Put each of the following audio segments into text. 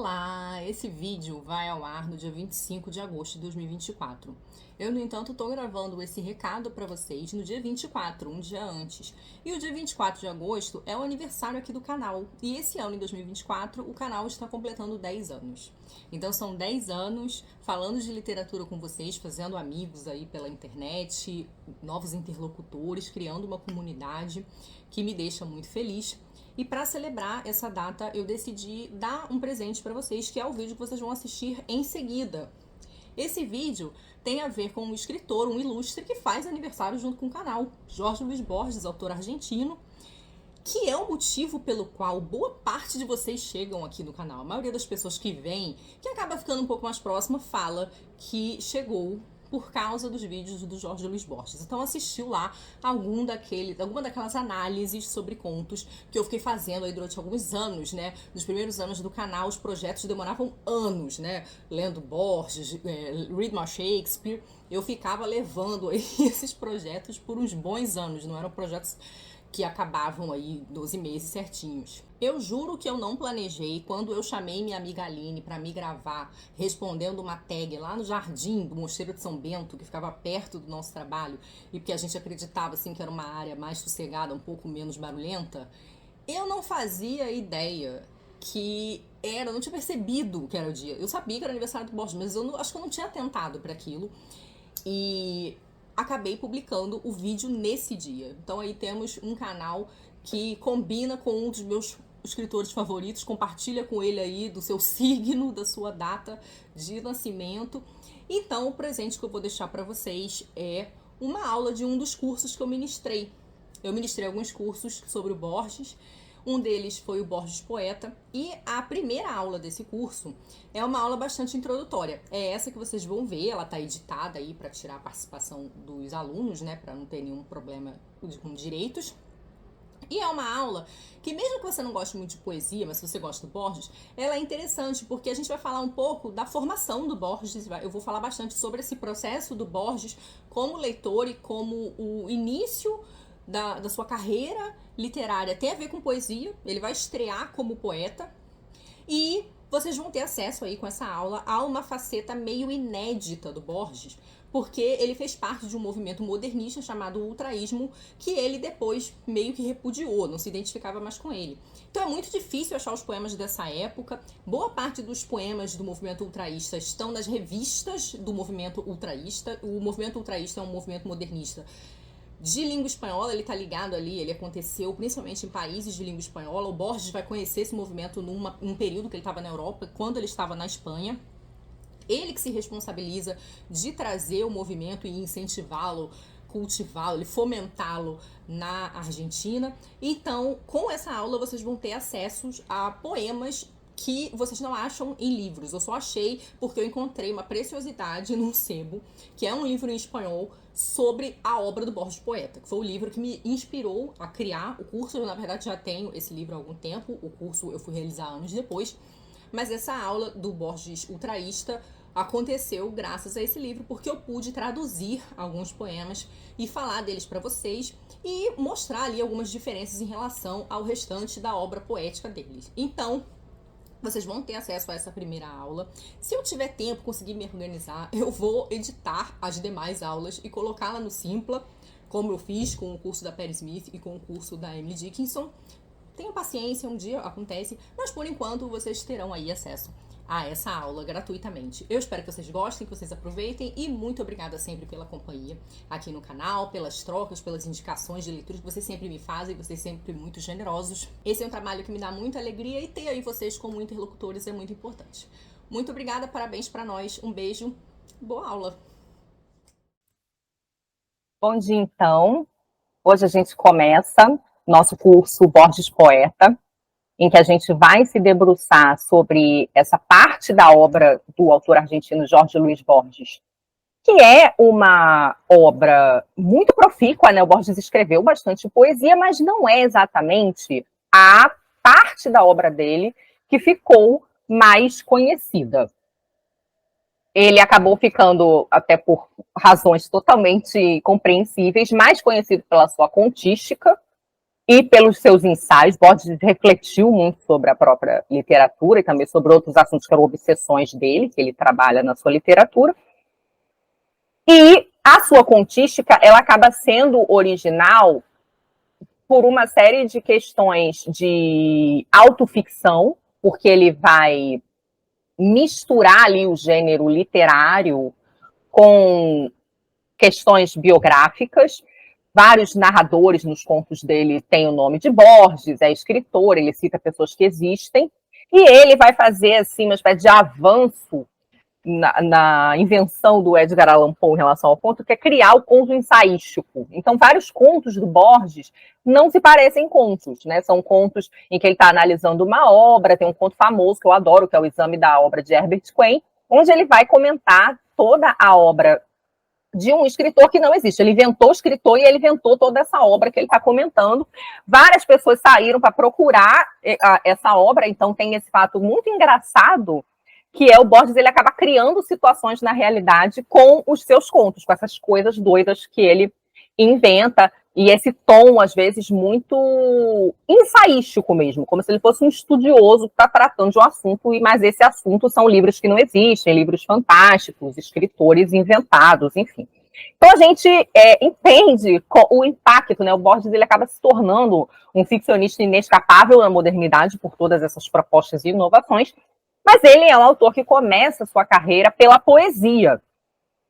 Olá! Esse vídeo vai ao ar no dia 25 de agosto de 2024. Eu, no entanto, estou gravando esse recado para vocês no dia 24, um dia antes. E o dia 24 de agosto é o aniversário aqui do canal. E esse ano, em 2024, o canal está completando 10 anos. Então são 10 anos falando de literatura com vocês, fazendo amigos aí pela internet, novos interlocutores, criando uma comunidade que me deixa muito feliz. E para celebrar essa data, eu decidi dar um presente para vocês, que é o vídeo que vocês vão assistir em seguida. Esse vídeo tem a ver com um escritor, um ilustre, que faz aniversário junto com o canal, Jorge Luis Borges, autor argentino, que é o motivo pelo qual boa parte de vocês chegam aqui no canal. A maioria das pessoas que vêm, que acaba ficando um pouco mais próxima, fala que chegou por causa dos vídeos do Jorge Luis Borges. Então assistiu lá alguma daquelas análises sobre contos que eu fiquei fazendo aí durante alguns anos, né? Nos primeiros anos do canal, os projetos demoravam anos, né? Lendo Borges, read my Shakespeare. Eu ficava levando aí esses projetos por uns bons anos, não eram projetos que acabavam aí 12 meses certinhos. Eu juro que eu não planejei quando eu chamei minha amiga Aline para me gravar respondendo uma tag lá no jardim do Mosteiro de São Bento, que ficava perto do nosso trabalho, e porque a gente acreditava assim que era uma área mais sossegada, um pouco menos barulhenta. Eu não fazia ideia que era, eu não tinha percebido que era o dia. Eu sabia que era aniversário do Borges, mas acho que eu não tinha atentado para aquilo. E acabei publicando o vídeo nesse dia. Então aí temos um canal que combina com um dos meus escritores favoritos, compartilha com ele aí do seu signo, da sua data de nascimento. Então o presente que eu vou deixar para vocês é uma aula de um dos cursos que eu ministrei. Eu ministrei alguns cursos sobre o Borges. Um deles foi o Borges Poeta, e a primeira aula desse curso é uma aula bastante introdutória. É essa que vocês vão ver, ela está editada aí para tirar a participação dos alunos, né, para não ter nenhum problema com direitos. E é uma aula que, mesmo que você não goste muito de poesia, mas se você gosta do Borges, ela é interessante porque a gente vai falar um pouco da formação do Borges. Eu vou falar bastante sobre esse processo do Borges como leitor e como o início da sua carreira literária tem a ver com poesia. Ele vai estrear como poeta e vocês vão ter acesso aí com essa aula a uma faceta meio inédita do Borges, porque ele fez parte de um movimento modernista chamado ultraísmo, que ele depois meio que repudiou, não se identificava mais com ele. Então é muito difícil achar os poemas dessa época. Boa parte dos poemas do movimento ultraísta estão nas revistas do movimento ultraísta. O movimento ultraísta é um movimento modernista de língua espanhola, ele está ligado ali, ele aconteceu principalmente em países de língua espanhola. O Borges vai conhecer esse movimento num período que ele estava na Europa, quando ele estava na Espanha. Ele que se responsabiliza de trazer o movimento e incentivá-lo, cultivá-lo, fomentá-lo na Argentina. Então, com essa aula, vocês vão ter acesso a poemas que vocês não acham em livros. Eu só achei porque eu encontrei uma preciosidade num sebo, que é um livro em espanhol sobre a obra do Borges Poeta, que foi o livro que me inspirou a criar o curso. Eu, na verdade, já tenho esse livro há algum tempo. O curso eu fui realizar anos depois. Mas essa aula do Borges ultraísta aconteceu graças a esse livro, porque eu pude traduzir alguns poemas e falar deles para vocês e mostrar ali algumas diferenças em relação ao restante da obra poética deles. Então, vocês vão ter acesso a essa primeira aula. Se eu tiver tempo, conseguir me organizar, eu vou editar as demais aulas e colocá-la no Simpla, como eu fiz com o curso da Perry Smith e com o curso da Emily Dickinson. Tenham paciência, um dia acontece, mas por enquanto vocês terão aí acesso a essa aula gratuitamente. Eu espero que vocês gostem, que vocês aproveitem, e muito obrigada sempre pela companhia aqui no canal, pelas trocas, pelas indicações de leitura que vocês sempre me fazem, vocês sempre muito generosos. Esse é um trabalho que me dá muita alegria e ter aí vocês como interlocutores é muito importante. Muito obrigada, parabéns para nós, um beijo, boa aula! Bom dia, então. Hoje a gente começa nosso curso Borges Poeta, em que a gente vai se debruçar sobre essa parte da obra do autor argentino Jorge Luis Borges, que é uma obra muito profícua, né? O Borges escreveu bastante poesia, mas não é exatamente a parte da obra dele que ficou mais conhecida. Ele acabou ficando, até por razões totalmente compreensíveis, mais conhecido pela sua contística, e pelos seus ensaios. Borges refletiu muito sobre a própria literatura e também sobre outros assuntos que eram obsessões dele, que ele trabalha na sua literatura. E a sua contística, ela acaba sendo original por uma série de questões de autoficção, porque ele vai misturar ali o gênero literário com questões biográficas. Vários narradores nos contos dele têm o nome de Borges, é escritor, ele cita pessoas que existem, e ele vai fazer assim, uma espécie de avanço na invenção do Edgar Allan Poe em relação ao conto, que é criar o conto ensaístico. Então, vários contos do Borges não se parecem contos, né? São contos em que ele está analisando uma obra. Tem um conto famoso que eu adoro, que é o Exame da Obra de Herbert Quain, onde ele vai comentar toda a obra de um escritor que não existe. Ele inventou o escritor e ele inventou toda essa obra que ele está comentando. Várias pessoas saíram para procurar essa obra, então tem esse fato muito engraçado, que é o Borges, ele acaba criando situações na realidade com os seus contos, com essas coisas doidas que ele inventa, e esse tom, às vezes, muito ensaístico mesmo, como se ele fosse um estudioso que está tratando de um assunto, mas esse assunto são livros que não existem, livros fantásticos, escritores inventados, enfim. Então a gente entende o impacto, né? O Borges, ele acaba se tornando um ficcionista inescapável na modernidade por todas essas propostas e inovações, mas ele é um autor que começa a sua carreira pela poesia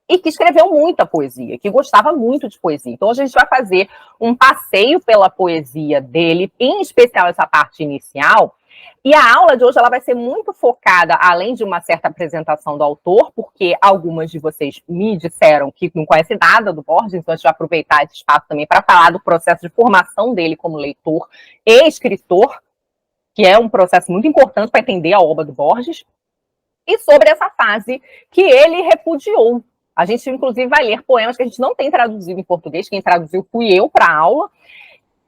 e que escreveu muita poesia, que gostava muito de poesia. Então, hoje a gente vai fazer um passeio pela poesia dele, em especial essa parte inicial, e a aula de hoje ela vai ser muito focada, além de uma certa apresentação do autor, porque algumas de vocês me disseram que não conhecem nada do Borges, então a gente vai aproveitar esse espaço também para falar do processo de formação dele como leitor e escritor, que é um processo muito importante para entender a obra do Borges, e sobre essa fase que ele repudiou. A gente, inclusive, vai ler poemas que a gente não tem traduzido em português, quem traduziu fui eu para a aula,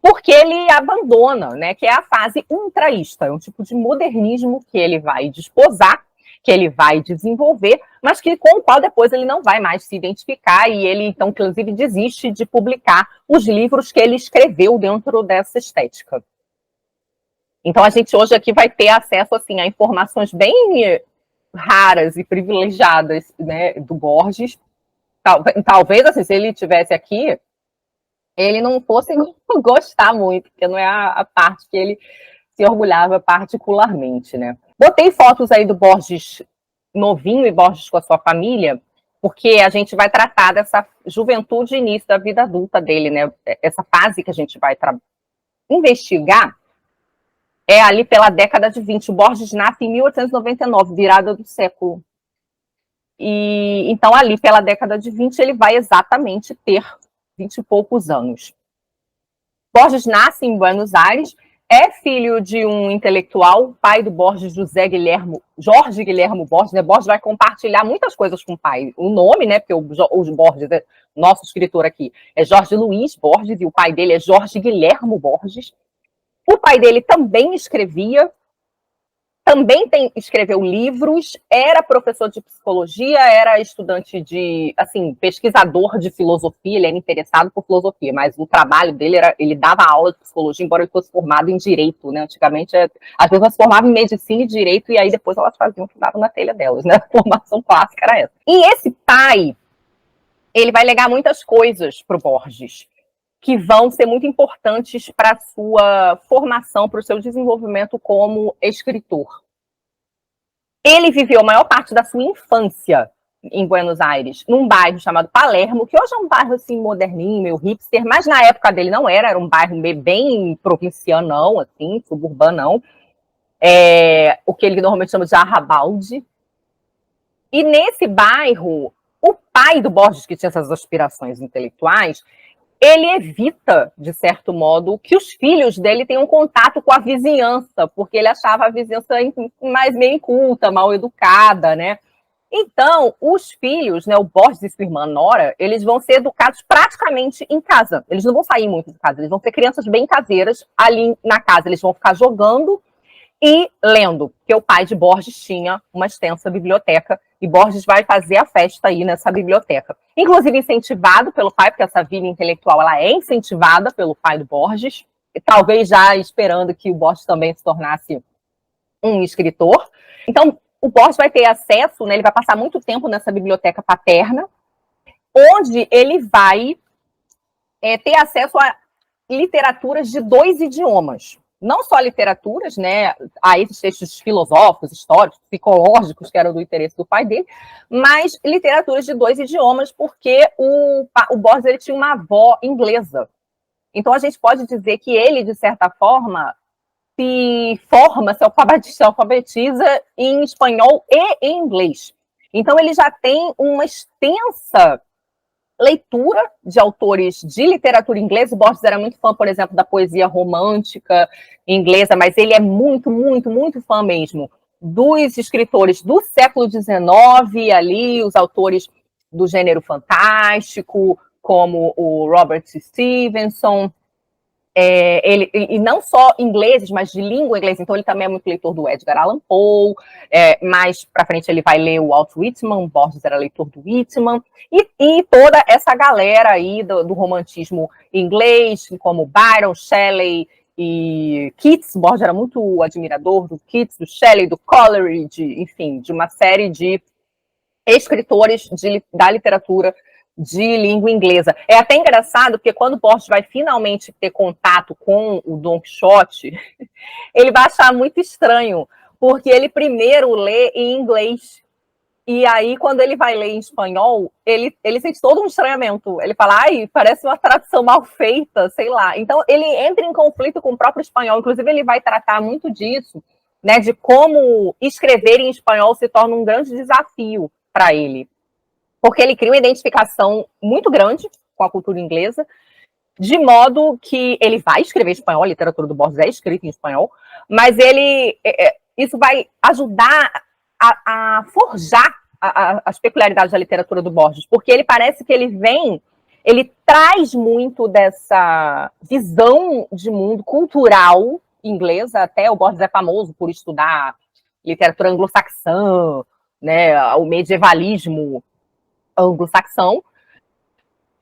porque ele abandona, né, que é a fase ultraísta, é um tipo de modernismo que ele vai desposar, que ele vai desenvolver, mas que, com o qual depois ele não vai mais se identificar, e ele, então, inclusive, desiste de publicar os livros que ele escreveu dentro dessa estética. Então, a gente hoje aqui vai ter acesso, assim, a informações bem raras e privilegiadas, né, do Borges. Talvez, assim, se ele estivesse aqui, ele não fosse gostar muito, porque não é a parte que ele se orgulhava particularmente, né. Botei fotos aí do Borges novinho e Borges com a sua família, porque a gente vai tratar dessa juventude e início da vida adulta dele, né. Essa fase que a gente vai investigar é ali pela década de 20. O Borges nasce em 1899, virada do século. E então, ali pela década de 20, ele vai exatamente ter 20 e poucos anos. Borges nasce em Buenos Aires, é filho de um intelectual, pai do Borges, Jorge Guilhermo Borges, né? Borges vai compartilhar muitas coisas com o pai. O nome, né? Porque o Borges, nosso escritor aqui, é Jorge Luiz Borges, e o pai dele é Jorge Guilhermo Borges. O pai dele também escrevia, escreveu livros, era professor de psicologia, era estudante pesquisador de filosofia, ele era interessado por filosofia, mas o trabalho dele ele dava aula de psicologia, embora ele fosse formado em direito, né? Antigamente, as pessoas se formavam em medicina e direito, e aí depois elas faziam o que dava na telha delas, né? A formação clássica era essa. E esse pai, ele vai legar muitas coisas para o Borges, que vão ser muito importantes para a sua formação, para o seu desenvolvimento como escritor. Ele viveu a maior parte da sua infância em Buenos Aires, num bairro chamado Palermo, que hoje é um bairro assim moderninho, meio hipster, mas na época dele não era um bairro bem provincianão, assim, suburbanão, o que ele normalmente chama de arrabalde. E nesse bairro, o pai do Borges, que tinha essas aspirações intelectuais, ele evita, de certo modo, que os filhos dele tenham contato com a vizinhança, porque ele achava a vizinhança mais meio inculta, mal educada, né? Então, os filhos, né, o Borges e sua irmã Nora, eles vão ser educados praticamente em casa. Eles não vão sair muito de casa, eles vão ser crianças bem caseiras ali na casa. Eles vão ficar jogando e lendo, porque o pai de Borges tinha uma extensa biblioteca, e Borges vai fazer a festa aí nessa biblioteca. Inclusive incentivado pelo pai, porque essa vida intelectual ela é incentivada pelo pai do Borges. talvez já esperando que o Borges também se tornasse um escritor. Então, o Borges vai ter acesso, né, ele vai passar muito tempo nessa biblioteca paterna, onde ele vai ter acesso a literaturas de 2 idiomas. Não só literaturas, né, a esses textos filosóficos, históricos, psicológicos, que eram do interesse do pai dele, mas literaturas de 2 idiomas, porque o Borges ele tinha uma avó inglesa. Então, a gente pode dizer que ele, de certa forma, se alfabetiza em espanhol e em inglês. Então, ele já tem uma extensa leitura de autores de literatura inglesa. O Borges era muito fã, por exemplo, da poesia romântica inglesa, mas ele é muito, muito, muito fã mesmo dos escritores do século XIX, ali, os autores do gênero fantástico, como o Robert Stevenson, e não só ingleses, mas de língua inglesa. Então, ele também é muito leitor do Edgar Allan Poe. Mais para frente, ele vai ler o Walt Whitman. Borges era leitor do Whitman. E toda essa galera aí do romantismo inglês, como Byron, Shelley e Keats. Borges era muito admirador do Keats, do Shelley, do Coleridge, enfim, de uma série de escritores da literatura de língua inglesa. É até engraçado, porque quando Borges vai finalmente ter contato com o Dom Quixote, ele vai achar muito estranho, porque ele primeiro lê em inglês, e aí quando ele vai ler em espanhol, ele sente todo um estranhamento. Ele fala, ai, parece uma tradução mal feita, sei lá. Então ele entra em conflito com o próprio espanhol, inclusive ele vai tratar muito disso, né, de como escrever em espanhol se torna um grande desafio para ele, porque ele cria uma identificação muito grande com a cultura inglesa, de modo que ele vai escrever em espanhol, a literatura do Borges é escrita em espanhol, mas isso vai ajudar a forjar as peculiaridades da literatura do Borges, porque ele parece que ele traz muito dessa visão de mundo cultural inglesa. Até o Borges é famoso por estudar literatura anglo-saxã, né, o medievalismo anglo-saxão,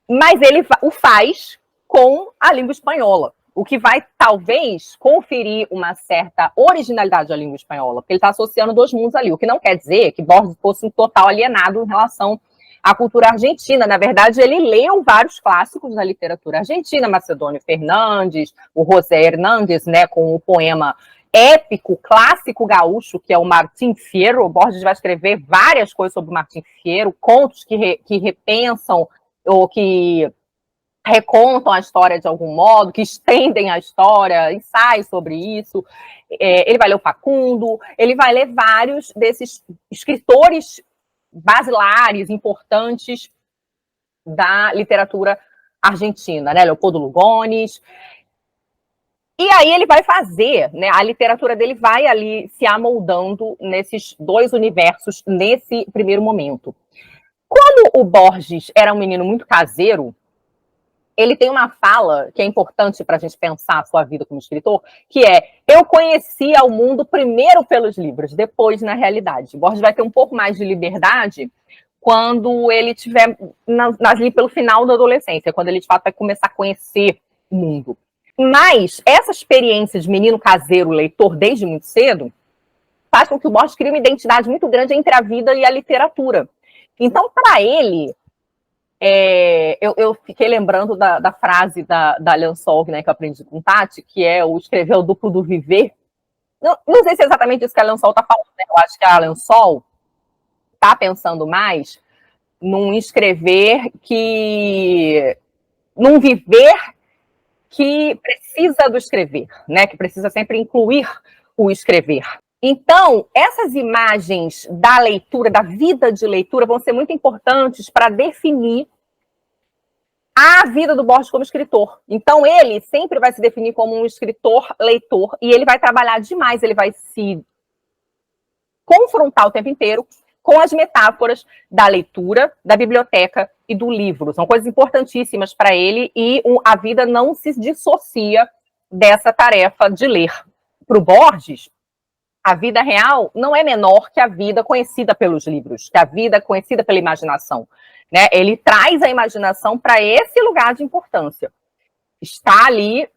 mas ele o faz com a língua espanhola, o que vai, talvez, conferir uma certa originalidade à língua espanhola, porque ele está associando 2 mundos ali, o que não quer dizer que Borges fosse um total alienado em relação à cultura argentina. Na verdade, ele leu vários clássicos da literatura argentina, Macedônio Fernandes, o José Hernández, né, com o poema épico, clássico gaúcho, que é o Martim Fierro. O Borges vai escrever várias coisas sobre o Martim Fierro, contos que repensam ou que recontam a história de algum modo, que estendem a história, ensaios sobre isso. Ele vai ler o Facundo, ele vai ler vários desses escritores basilares, importantes da literatura argentina, né? Leopoldo Lugones. E aí ele vai fazer, né, a literatura dele vai ali se amoldando nesses 2 universos nesse primeiro momento. Quando o Borges era um menino muito caseiro, ele tem uma fala que é importante para a gente pensar a sua vida como escritor, que é: eu conhecia o mundo primeiro pelos livros, depois na realidade. Borges vai ter um pouco mais de liberdade quando ele estiver ali pelo final da adolescência, quando ele de fato vai começar a conhecer o mundo. Mas essa experiência de menino caseiro, leitor desde muito cedo, faz com que o Borges crie uma identidade muito grande entre a vida e a literatura. Então, para ele, eu fiquei lembrando da frase da Alan Sol, né, que eu aprendi com Tati, que é o escrever o duplo do viver. Não sei se é exatamente isso que a Alan Sol está falando, né? Eu acho que a Alan Sol está pensando mais num escrever num viver que precisa do escrever, né? Que precisa sempre incluir o escrever. Então, essas imagens da leitura, da vida de leitura, vão ser muito importantes para definir a vida do Borges como escritor. Então, ele sempre vai se definir como um escritor-leitor, e ele vai trabalhar demais, ele vai se confrontar o tempo inteiro com as metáforas da leitura, da biblioteca e do livro. São coisas importantíssimas para ele, e a vida não se dissocia dessa tarefa de ler. Para o Borges, a vida real não é menor que a vida conhecida pelos livros, que a vida conhecida pela imaginação, né? Ele traz a imaginação para esse lugar de importância. Está ali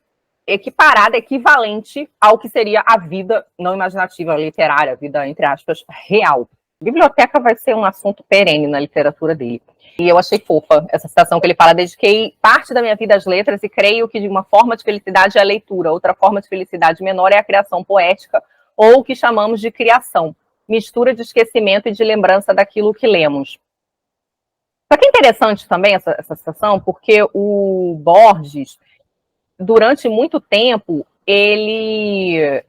equiparada, equivalente ao que seria a vida não imaginativa, literária, a vida, entre aspas, real. Biblioteca vai ser um assunto perene na literatura dele. E eu achei fofa essa citação que ele fala: dediquei parte da minha vida às letras e creio que de uma forma de felicidade é a leitura, outra forma de felicidade menor é a criação poética, ou o que chamamos de criação, mistura de esquecimento e de lembrança daquilo que lemos. Só que é interessante também essa citação, porque o Borges, durante muito tempo, ele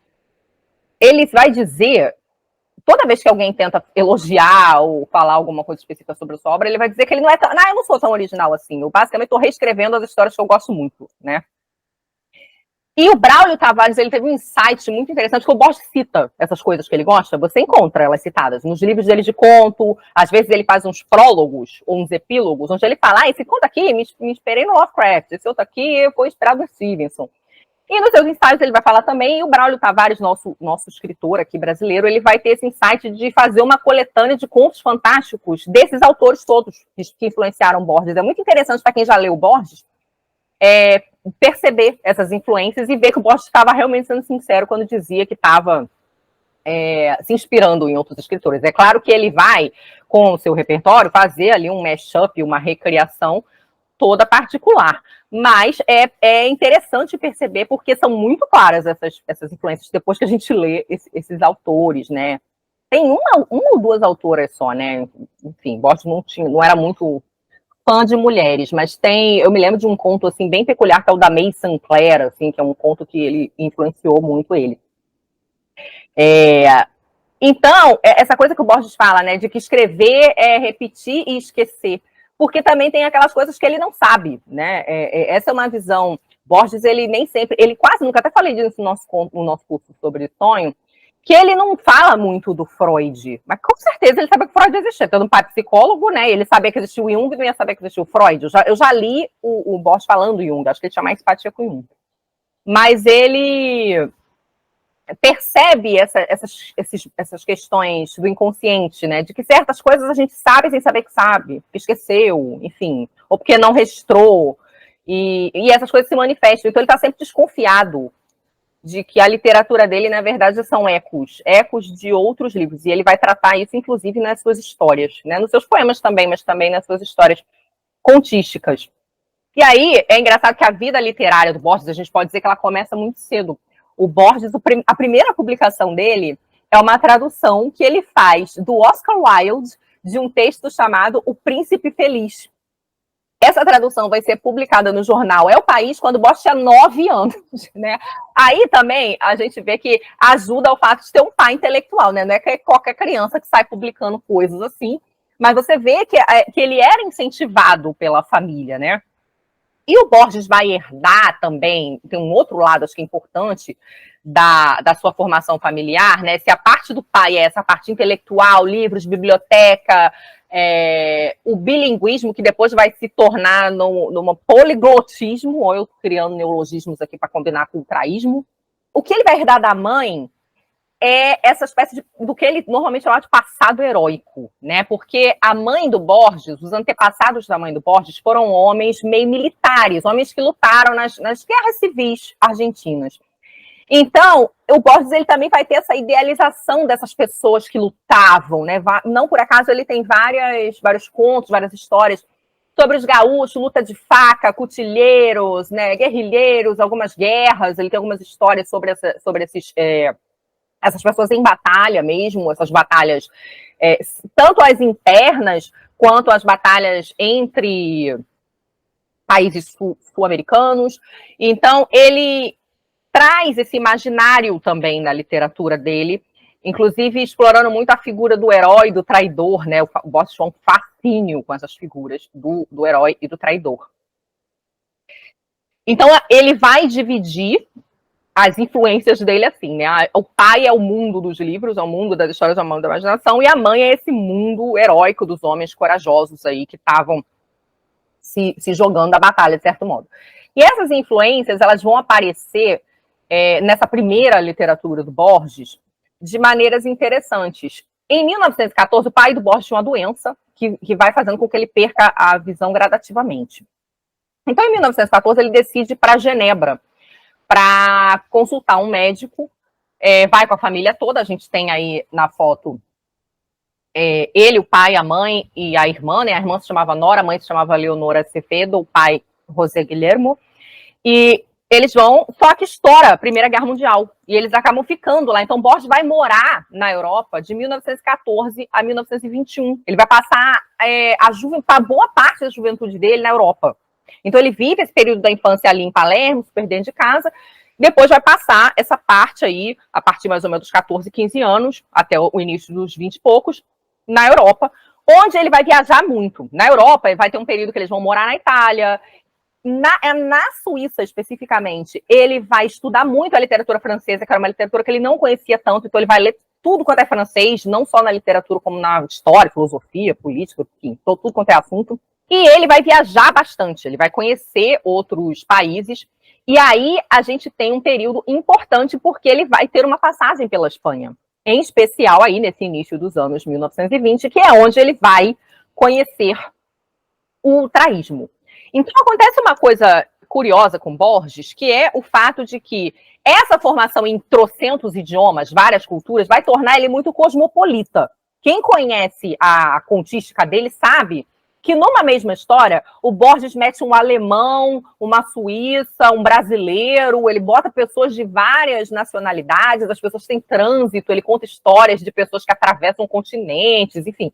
vai dizer, toda vez que alguém tenta elogiar ou falar alguma coisa específica sobre a sua obra, ele vai dizer que ele não é tão, eu não sou tão original assim, eu basicamente estou reescrevendo as histórias que eu gosto muito, né? E o Braulio Tavares, ele teve um insight muito interessante, que o Borges cita essas coisas que ele gosta, você encontra elas citadas nos livros dele de conto, às vezes ele faz uns prólogos ou uns epílogos, onde ele fala, esse conto aqui me inspirei no Lovecraft, esse outro aqui foi inspirado no Stevenson. E nos seus ensaios ele vai falar também, e o Braulio Tavares, nosso escritor aqui brasileiro, ele vai ter esse insight de fazer uma coletânea de contos fantásticos desses autores todos que influenciaram Borges. É muito interessante para quem já leu Borges, perceber essas influências e ver que o Borges estava realmente sendo sincero quando dizia que estava se inspirando em outros escritores. É claro que ele vai, com o seu repertório, fazer ali um mashup, uma recriação toda particular. Mas é interessante perceber, porque são muito claras essas influências depois que a gente lê esses autores, né? Tem uma ou duas autoras só, né? Enfim, Borges não era muito fã de mulheres, mas eu me lembro de um conto assim bem peculiar, que é o da May Sinclair, assim, que é um conto que ele influenciou muito ele. Então, essa coisa que o Borges fala, né, de que escrever é repetir e esquecer, porque também tem aquelas coisas que ele não sabe, né? Essa é uma visão. Borges, ele nem sempre, ele quase nunca, até falei disso no nosso curso sobre sonho, que ele não fala muito do Freud, mas com certeza ele sabia que Freud existia, tendo um pai psicólogo, né? Ele sabia que existia o Jung e não ia saber que existia o Freud. Eu já li o Borges falando Jung, acho que ele tinha mais simpatia com Jung. Mas ele percebe essas questões do inconsciente, né? De que certas coisas a gente sabe sem saber que sabe, que esqueceu, enfim, ou porque não registrou, e essas coisas se manifestam. Então ele está sempre desconfiado de que a literatura dele, na verdade, são ecos de outros livros, e ele vai tratar isso, inclusive, nas suas histórias, né? Nos seus poemas também, mas também nas suas histórias contísticas. E aí, é engraçado que a vida literária do Borges, a gente pode dizer que ela começa muito cedo. O Borges, a primeira publicação dele é uma tradução que ele faz do Oscar Wilde de um texto chamado O Príncipe Feliz. Essa tradução vai ser publicada no jornal É o País quando o Borges tinha 9 anos, né? Aí também a gente vê que ajuda o fato de ter um pai intelectual, né? Não é que qualquer criança que sai publicando coisas assim, mas você vê que ele era incentivado pela família, né? E o Borges vai herdar também, tem um outro lado, acho que é importante, da sua formação familiar, né? Se a parte do pai é essa parte intelectual, livros, biblioteca, o bilinguismo, que depois vai se tornar num poliglotismo, ou eu criando neologismos aqui para combinar com o ultraísmo. O que ele vai herdar da mãe é essa espécie do que ele normalmente chama de passado heróico, né? Porque a mãe do Borges, os antepassados da mãe do Borges, foram homens meio militares, homens que lutaram nas guerras civis argentinas. Então, o Borges ele também vai ter essa idealização dessas pessoas que lutavam, né? Não por acaso ele tem vários contos, várias histórias sobre os gaúchos, luta de faca, cutilheiros, né? Guerrilheiros, algumas guerras. Ele tem algumas histórias sobre essas pessoas em batalha mesmo, essas batalhas, tanto as internas quanto as batalhas entre países sul-americanos. Então, ele traz esse imaginário também na literatura dele, inclusive explorando muito a figura do herói e do traidor, né? O Borges tinha um fascínio com essas figuras do herói e do traidor. Então, ele vai dividir as influências dele assim, né? O pai é o mundo dos livros, é o mundo das histórias, é o mundo da imaginação, e a mãe é esse mundo heróico dos homens corajosos aí que estavam se jogando a batalha, de certo modo. E essas influências, elas vão aparecer nessa primeira literatura do Borges de maneiras interessantes. Em 1914, o pai do Borges tinha uma doença que vai fazendo com que ele perca a visão gradativamente. Então, em 1914, ele decide ir para Genebra, para consultar um médico, vai com a família toda, a gente tem aí na foto ele, o pai, a mãe e a irmã, né? A irmã se chamava Nora, a mãe se chamava Leonora Acevedo, o pai José Guilhermo, e eles vão, só que estoura a Primeira Guerra Mundial, e eles acabam ficando lá. Então Borges vai morar na Europa de 1914 a 1921. Ele vai passar a boa parte da juventude dele na Europa. Então ele vive esse período da infância ali em Palermo, super dentro de casa, depois vai passar essa parte aí, a partir mais ou menos dos 14, 15 anos, até o início dos 20 e poucos, na Europa, onde ele vai viajar muito. Na Europa, vai ter um período que eles vão morar na Itália. Na Suíça, especificamente, ele vai estudar muito a literatura francesa, que era uma literatura que ele não conhecia tanto, então ele vai ler tudo quanto é francês, não só na literatura, como na história, filosofia, política, enfim, tudo quanto é assunto. E ele vai viajar bastante, ele vai conhecer outros países, e aí a gente tem um período importante, porque ele vai ter uma passagem pela Espanha, em especial aí nesse início dos anos 1920, que é onde ele vai conhecer o ultraísmo. Então acontece uma coisa curiosa com Borges, que é o fato de que essa formação em trocentos idiomas, várias culturas, vai tornar ele muito cosmopolita. Quem conhece a contística dele sabe que numa mesma história, o Borges mete um alemão, uma suíça, um brasileiro, ele bota pessoas de várias nacionalidades, as pessoas têm trânsito, ele conta histórias de pessoas que atravessam continentes, enfim.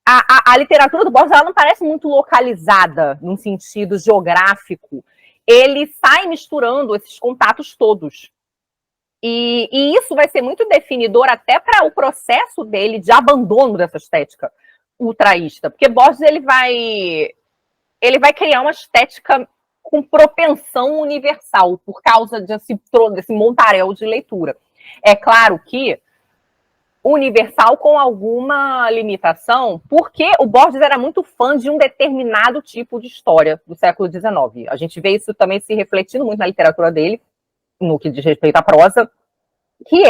A literatura do Borges, ela não parece muito localizada, num sentido geográfico. Ele sai misturando esses contatos todos. E isso vai ser muito definidor até para o processo dele de abandono dessa estética ultraísta, porque Borges ele vai criar uma estética com propensão universal, por causa desse montaréu de leitura. É claro que universal com alguma limitação, porque o Borges era muito fã de um determinado tipo de história do século XIX. A gente vê isso também se refletindo muito na literatura dele, no que diz respeito à prosa, que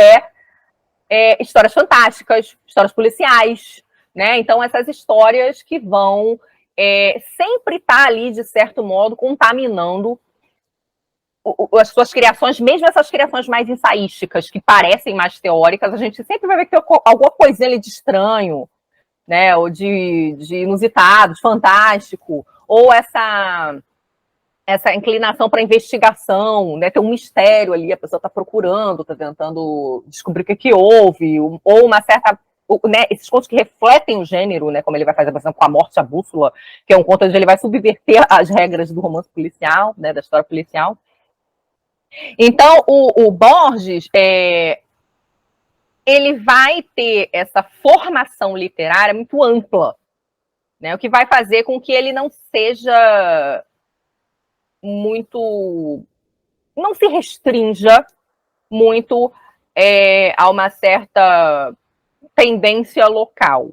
histórias fantásticas, histórias policiais, né? Então, essas histórias que vão sempre estar ali, de certo modo, contaminando as suas criações, mesmo essas criações mais ensaísticas, que parecem mais teóricas, a gente sempre vai ver que tem alguma coisinha ali de estranho, né? Ou de inusitado, de fantástico, ou essa inclinação para investigação, né? Tem um mistério ali, a pessoa está procurando, está tentando descobrir o que houve, ou uma certa... Né, esses contos que refletem o gênero, né, como ele vai fazer, por exemplo, com A Morte à Bússola, que é um conto onde ele vai subverter as regras do romance policial, né, da história policial. Então, o Borges, ele vai ter essa formação literária muito ampla, né, o que vai fazer com que ele não seja muito... não se restrinja muito a uma certa tendência local.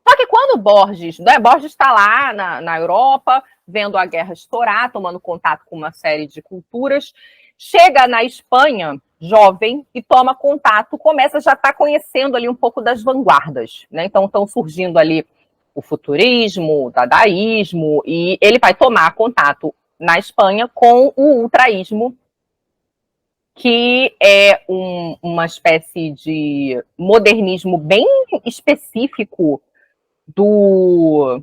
Só que quando Borges está lá na Europa, vendo a guerra estourar, tomando contato com uma série de culturas, chega na Espanha, jovem, e toma contato, começa já estar conhecendo ali um pouco das vanguardas, né? Então estão surgindo ali o futurismo, o dadaísmo, e ele vai tomar contato na Espanha com o ultraísmo, que é uma espécie de modernismo bem específico do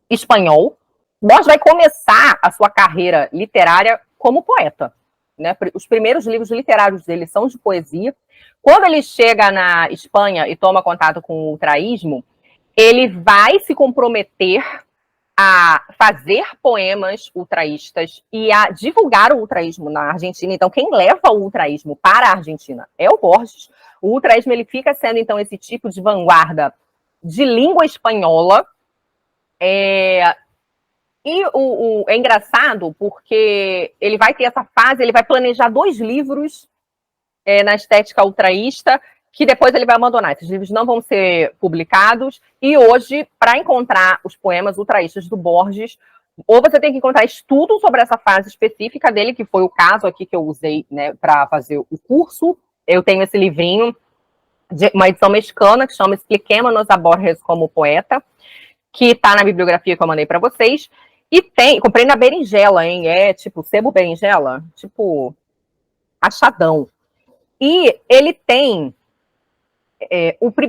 espanhol. Borges vai começar a sua carreira literária como poeta, né? Os primeiros livros literários dele são de poesia. Quando ele chega na Espanha e toma contato com o ultraísmo, ele vai se comprometer a fazer poemas ultraístas e a divulgar o ultraísmo na Argentina. Então, quem leva o ultraísmo para a Argentina é o Borges. O ultraísmo ele fica sendo, então, esse tipo de vanguarda de língua espanhola. E é engraçado porque ele vai ter essa fase, ele vai planejar 2 livros na estética ultraísta, que depois ele vai abandonar. Esses livros não vão ser publicados, e hoje, para encontrar os poemas ultraístas do Borges, ou você tem que encontrar estudo sobre essa fase específica dele, que foi o caso aqui que eu usei, né, para fazer o curso. Eu tenho esse livrinho, de uma edição mexicana, que chama Expliquémonos a Borges como Poeta, que está na bibliografia que eu mandei para vocês. E comprei na berinjela, hein? É tipo sebo berinjela, tipo achadão. E ele tem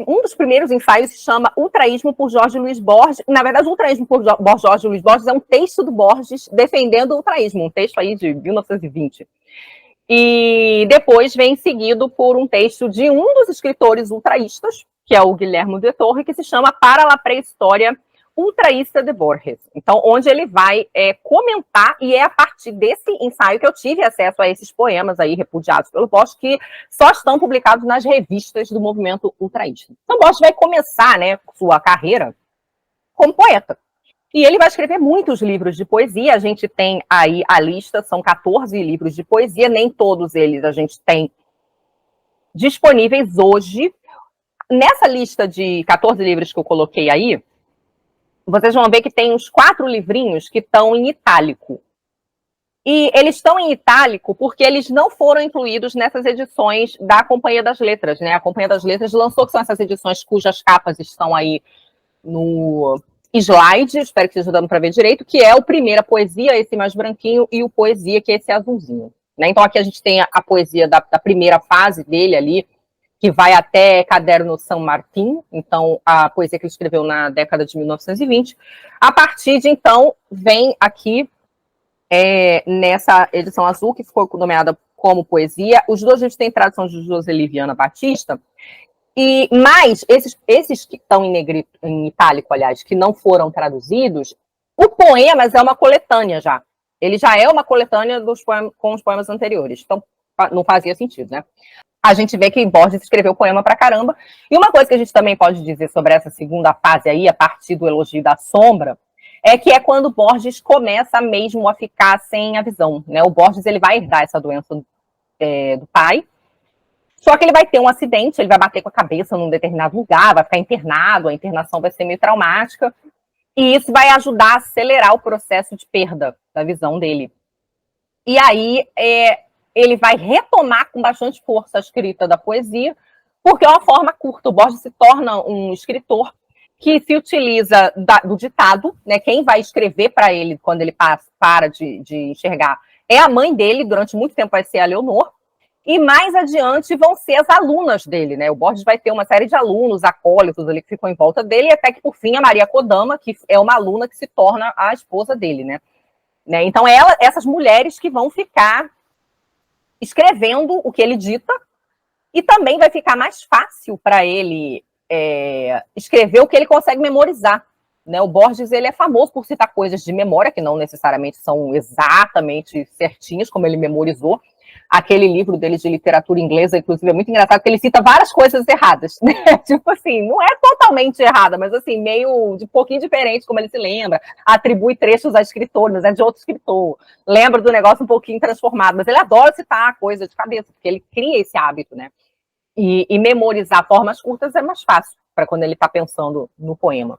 um dos primeiros ensaios se chama Ultraísmo por Jorge Luiz Borges. Na verdade, o Ultraísmo por Jorge Luiz Borges é um texto do Borges defendendo o ultraísmo, um texto aí de 1920. E depois vem seguido por um texto de um dos escritores ultraístas, que é o Guilherme de Torre, que se chama Para la Pré-História Ultraísta de Borges. Então, onde ele vai comentar, e é a partir desse ensaio que eu tive acesso a esses poemas aí repudiados pelo Borges, que só estão publicados nas revistas do movimento ultraísta. Então, Borges vai começar, né, sua carreira como poeta. E ele vai escrever muitos livros de poesia. A gente tem aí a lista, são 14 livros de poesia, nem todos eles a gente tem disponíveis hoje. Nessa lista de 14 livros que eu coloquei aí, vocês vão ver que tem uns 4 livrinhos que estão em itálico. E eles estão em itálico porque eles não foram incluídos nessas edições da Companhia das Letras, né? A Companhia das Letras lançou, que são essas edições cujas capas estão aí no slide, espero que esteja dando para ver direito, que é o Primeira Poesia, esse mais branquinho, e o Poesia, que é esse azulzinho. Né? Então aqui a gente tem a poesia da primeira fase dele ali, que vai até Caderno São Martin, então a poesia que ele escreveu na década de 1920. A partir de então, vem aqui, nessa edição azul, que ficou nomeada como poesia, os dois livros têm tradução de Joseli Viana Batista, mas esses que estão em negrito, em itálico, aliás, que não foram traduzidos, o Poemas é uma coletânea já. Ele já é uma coletânea com os poemas anteriores. Então, não fazia sentido, né? A gente vê que Borges escreveu poema pra caramba. E uma coisa que a gente também pode dizer sobre essa segunda fase aí, a partir do Elogio da Sombra, é que é quando Borges começa mesmo a ficar sem a visão, né? O Borges, ele vai herdar essa doença do pai, só que ele vai ter um acidente, ele vai bater com a cabeça num determinado lugar, vai ficar internado, a internação vai ser meio traumática, e isso vai ajudar a acelerar o processo de perda da visão dele. E aí, ele vai retomar com bastante força a escrita da poesia, porque é uma forma curta. O Borges se torna um escritor que se utiliza do ditado, né? Quem vai escrever para ele quando ele para de enxergar é a mãe dele, durante muito tempo vai ser a Leonor, e mais adiante vão ser as alunas dele, né? O Borges vai ter uma série de alunos, acólitos ali que ficam em volta dele, até que, por fim, a Maria Kodama, que é uma aluna que se torna a esposa dele, né? Então, essas mulheres que vão ficar escrevendo o que ele dita, e também vai ficar mais fácil para ele escrever o que ele consegue memorizar. Né? O Borges, ele é famoso por citar coisas de memória, que não necessariamente são exatamente certinhas, como ele memorizou. Aquele livro dele de literatura inglesa, inclusive, é muito engraçado, porque ele cita várias coisas erradas, né? Tipo assim, não é totalmente errada, mas assim, meio de pouquinho diferente, como ele se lembra, atribui trechos a escritores, mas é de outro escritor, lembra do negócio um pouquinho transformado, mas ele adora citar coisa de cabeça, porque ele cria esse hábito, né? E memorizar formas curtas é mais fácil, para quando ele está pensando no poema.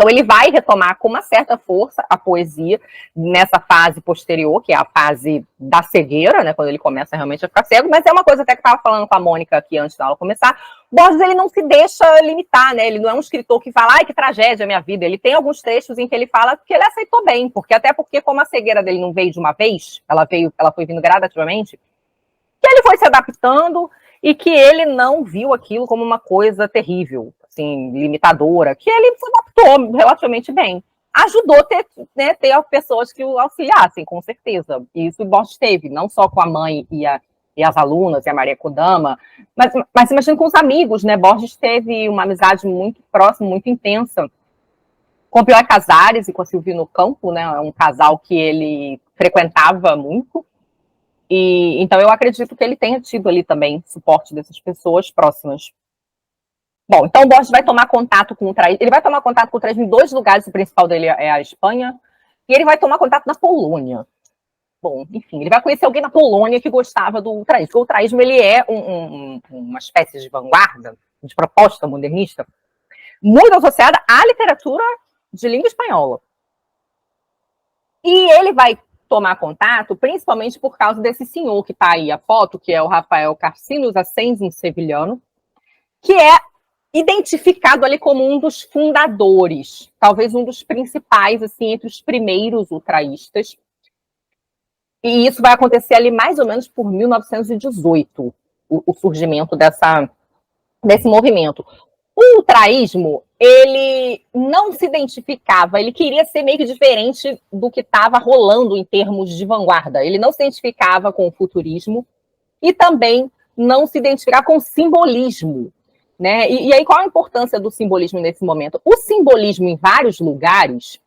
Então, ele vai retomar com uma certa força a poesia nessa fase posterior, que é a fase da cegueira, né, quando ele começa realmente a ficar cego, mas é uma coisa até que eu estava falando com a Mônica aqui antes da aula começar. Borges, ele não se deixa limitar, né, ele não é um escritor que fala, ai, que tragédia a minha vida. Ele tem alguns textos em que ele fala que ele aceitou bem, até porque como a cegueira dele não veio de uma vez, ela foi vindo gradativamente, que ele foi se adaptando e que ele não viu aquilo como uma coisa terrível, assim, limitadora, que ele se adaptou relativamente bem. Ajudou a ter pessoas que o auxiliassem, com certeza. E isso o Borges teve, não só com a mãe e as alunas, e a Maria Kodama, mas imagina com os amigos, né? Borges teve uma amizade muito próxima, muito intensa, com o Pioy Casares e com a Silvino Campo, né? Um casal que ele frequentava muito. E então eu acredito que ele tenha tido ali também suporte dessas pessoas próximas. Bom, então o Borges vai tomar contato com o traísmo. Ele vai tomar contato com o traísmo em 2 lugares, o principal dele é a Espanha, e ele vai tomar contato na Polônia. Bom, enfim, ele vai conhecer alguém na Polônia que gostava do traísmo. Porque o traísmo, ele é uma espécie de vanguarda, de proposta modernista, muito associada à literatura de língua espanhola. E ele vai tomar contato, principalmente por causa desse senhor que está aí, a foto, que é o Rafael Carcinos Ascenz, um sevilhano, que é identificado ali como um dos fundadores, talvez um dos principais, assim, entre os primeiros ultraístas. E isso vai acontecer ali mais ou menos por 1918, o surgimento desse movimento. O ultraísmo, ele não se identificava, ele queria ser meio que diferente do que estava rolando em termos de vanguarda. Ele não se identificava com o futurismo e também não se identificava com o simbolismo. Né? E aí, qual a importância do simbolismo nesse momento? O simbolismo, em vários lugares,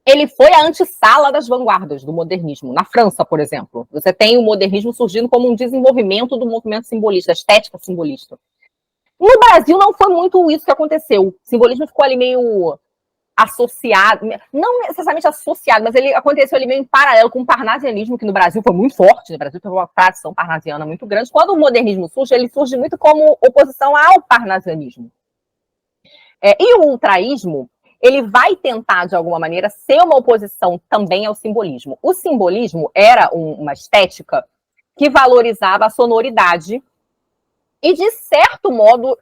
ele foi a antessala das vanguardas do modernismo. Na França, por exemplo, você tem o modernismo surgindo como um desenvolvimento do movimento simbolista, da estética simbolista. No Brasil não foi muito isso que aconteceu. O simbolismo ficou ali meio associado, não necessariamente associado, mas ele aconteceu ali meio em paralelo com o parnasianismo, que no Brasil foi muito forte, no Brasil teve uma tradição parnasiana muito grande. Quando o modernismo surge, ele surge muito como oposição ao parnasianismo. E o ultraísmo, ele vai tentar, de alguma maneira, ser uma oposição também ao simbolismo. O simbolismo era uma estética que valorizava a sonoridade e, de certo modo,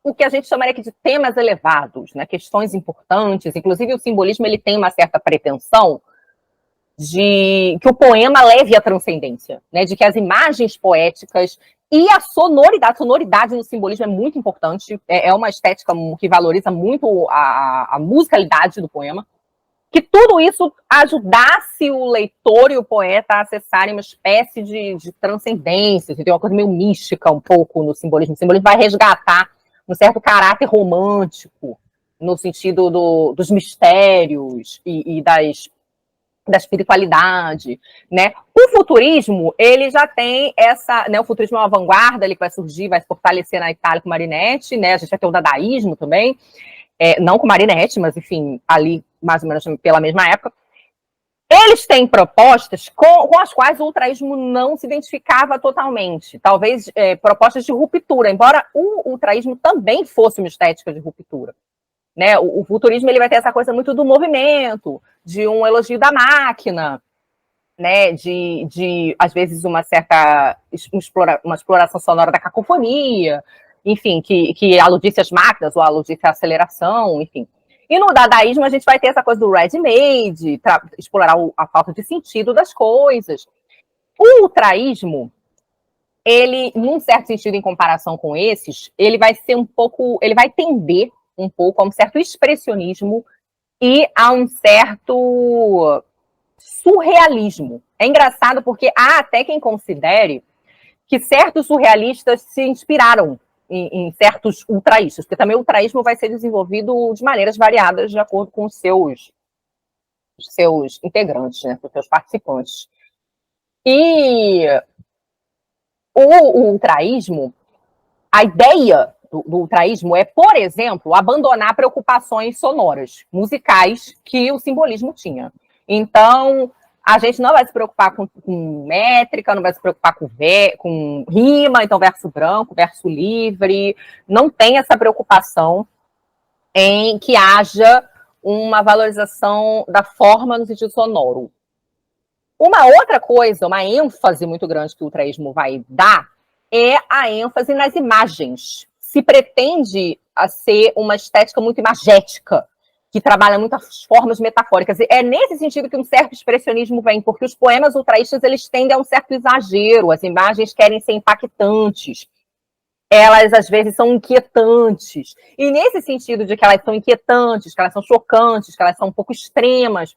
o que a gente chamaria aqui de temas elevados, né? Questões importantes. Inclusive, o simbolismo ele tem uma certa pretensão de que o poema leve à transcendência, né? De que as imagens poéticas e a sonoridade no simbolismo é muito importante, é uma estética que valoriza muito a musicalidade do poema, que tudo isso ajudasse o leitor e o poeta a acessarem uma espécie de transcendência, tem uma coisa meio mística um pouco no simbolismo. O simbolismo vai resgatar um certo caráter romântico, no sentido dos mistérios e da espiritualidade, né? O futurismo, ele já tem essa, né? O futurismo é uma vanguarda, ele vai surgir, vai se fortalecer na Itália com Marinetti, né? A gente vai ter o dadaísmo também, não com Marinetti, mas enfim, ali mais ou menos pela mesma época. Eles têm propostas com as quais o ultraísmo não se identificava totalmente. Talvez propostas de ruptura, embora o ultraísmo também fosse uma estética de ruptura. Né? O futurismo ele vai ter essa coisa muito do movimento, de um elogio da máquina, né? de às vezes, uma certa uma exploração sonora da cacofonia, enfim, que aludisse às máquinas ou aludisse à aceleração, enfim. E no dadaísmo a gente vai ter essa coisa do ready-made, explorar a falta de sentido das coisas. O ultraísmo, ele, num certo sentido, em comparação com esses, ele vai ser um pouco, ele vai tender um pouco a um certo expressionismo e a um certo surrealismo. É engraçado porque há até quem considere que certos surrealistas se inspiraram em certos ultraístas, porque também o ultraísmo vai ser desenvolvido de maneiras variadas de acordo com os seus integrantes, né, os seus participantes. E o ultraísmo, a ideia do ultraísmo é, por exemplo, abandonar preocupações sonoras, musicais, que o simbolismo tinha. Então, a gente não vai se preocupar com métrica, não vai se preocupar com rima, então verso branco, verso livre, não tem essa preocupação em que haja uma valorização da forma no sentido sonoro. Uma outra coisa, uma ênfase muito grande que o ultraísmo vai dar é a ênfase nas imagens. Se pretende a ser uma estética muito imagética, que trabalha muitas formas metafóricas. É nesse sentido que um certo expressionismo vem, porque os poemas ultraístas eles tendem a um certo exagero, as imagens querem ser impactantes, elas às vezes são inquietantes. E nesse sentido de que elas são inquietantes, que elas são chocantes, que elas são um pouco extremas,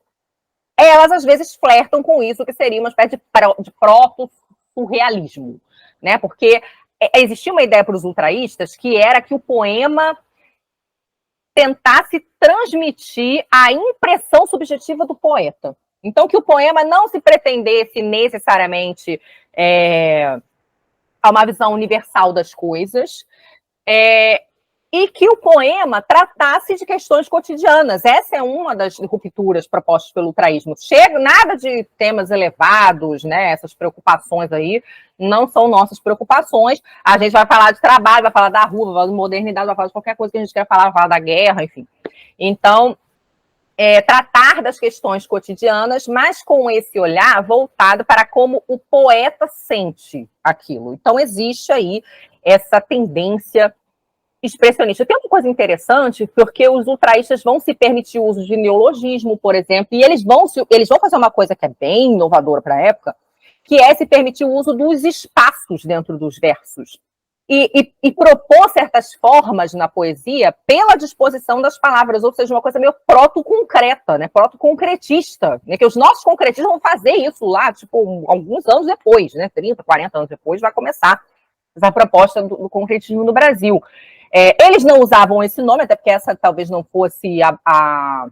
elas às vezes flertam com isso, que seria uma espécie de proto-surrealismo, né? Porque existia uma ideia para os ultraístas que era que o poema tentasse transmitir a impressão subjetiva do poeta. Então, que o poema não se pretendesse necessariamente a uma visão universal das coisas, e que o poema tratasse de questões cotidianas. Essa é uma das rupturas propostas pelo ultraísmo. Nada de temas elevados, né? Essas preocupações aí não são nossas preocupações. A gente vai falar de trabalho, vai falar da rua, vai falar de modernidade, vai falar de qualquer coisa que a gente quer falar, vai falar da guerra, enfim. Então, tratar das questões cotidianas, mas com esse olhar voltado para como o poeta sente aquilo. Então, existe aí essa tendência expressionista. Tem uma coisa interessante, porque os ultraístas vão se permitir o uso de neologismo, por exemplo, e eles vão fazer uma coisa que é bem inovadora para a época, que é se permitir o uso dos espaços dentro dos versos. E propor certas formas na poesia pela disposição das palavras, ou seja, uma coisa meio proto-concreta, né? Proto-concretista, né? Que os nossos concretistas vão fazer isso lá, tipo, alguns anos depois, né? 30, 40 anos depois, vai começar essa proposta do concretismo no Brasil. Eles não usavam esse nome, até porque essa talvez não fosse a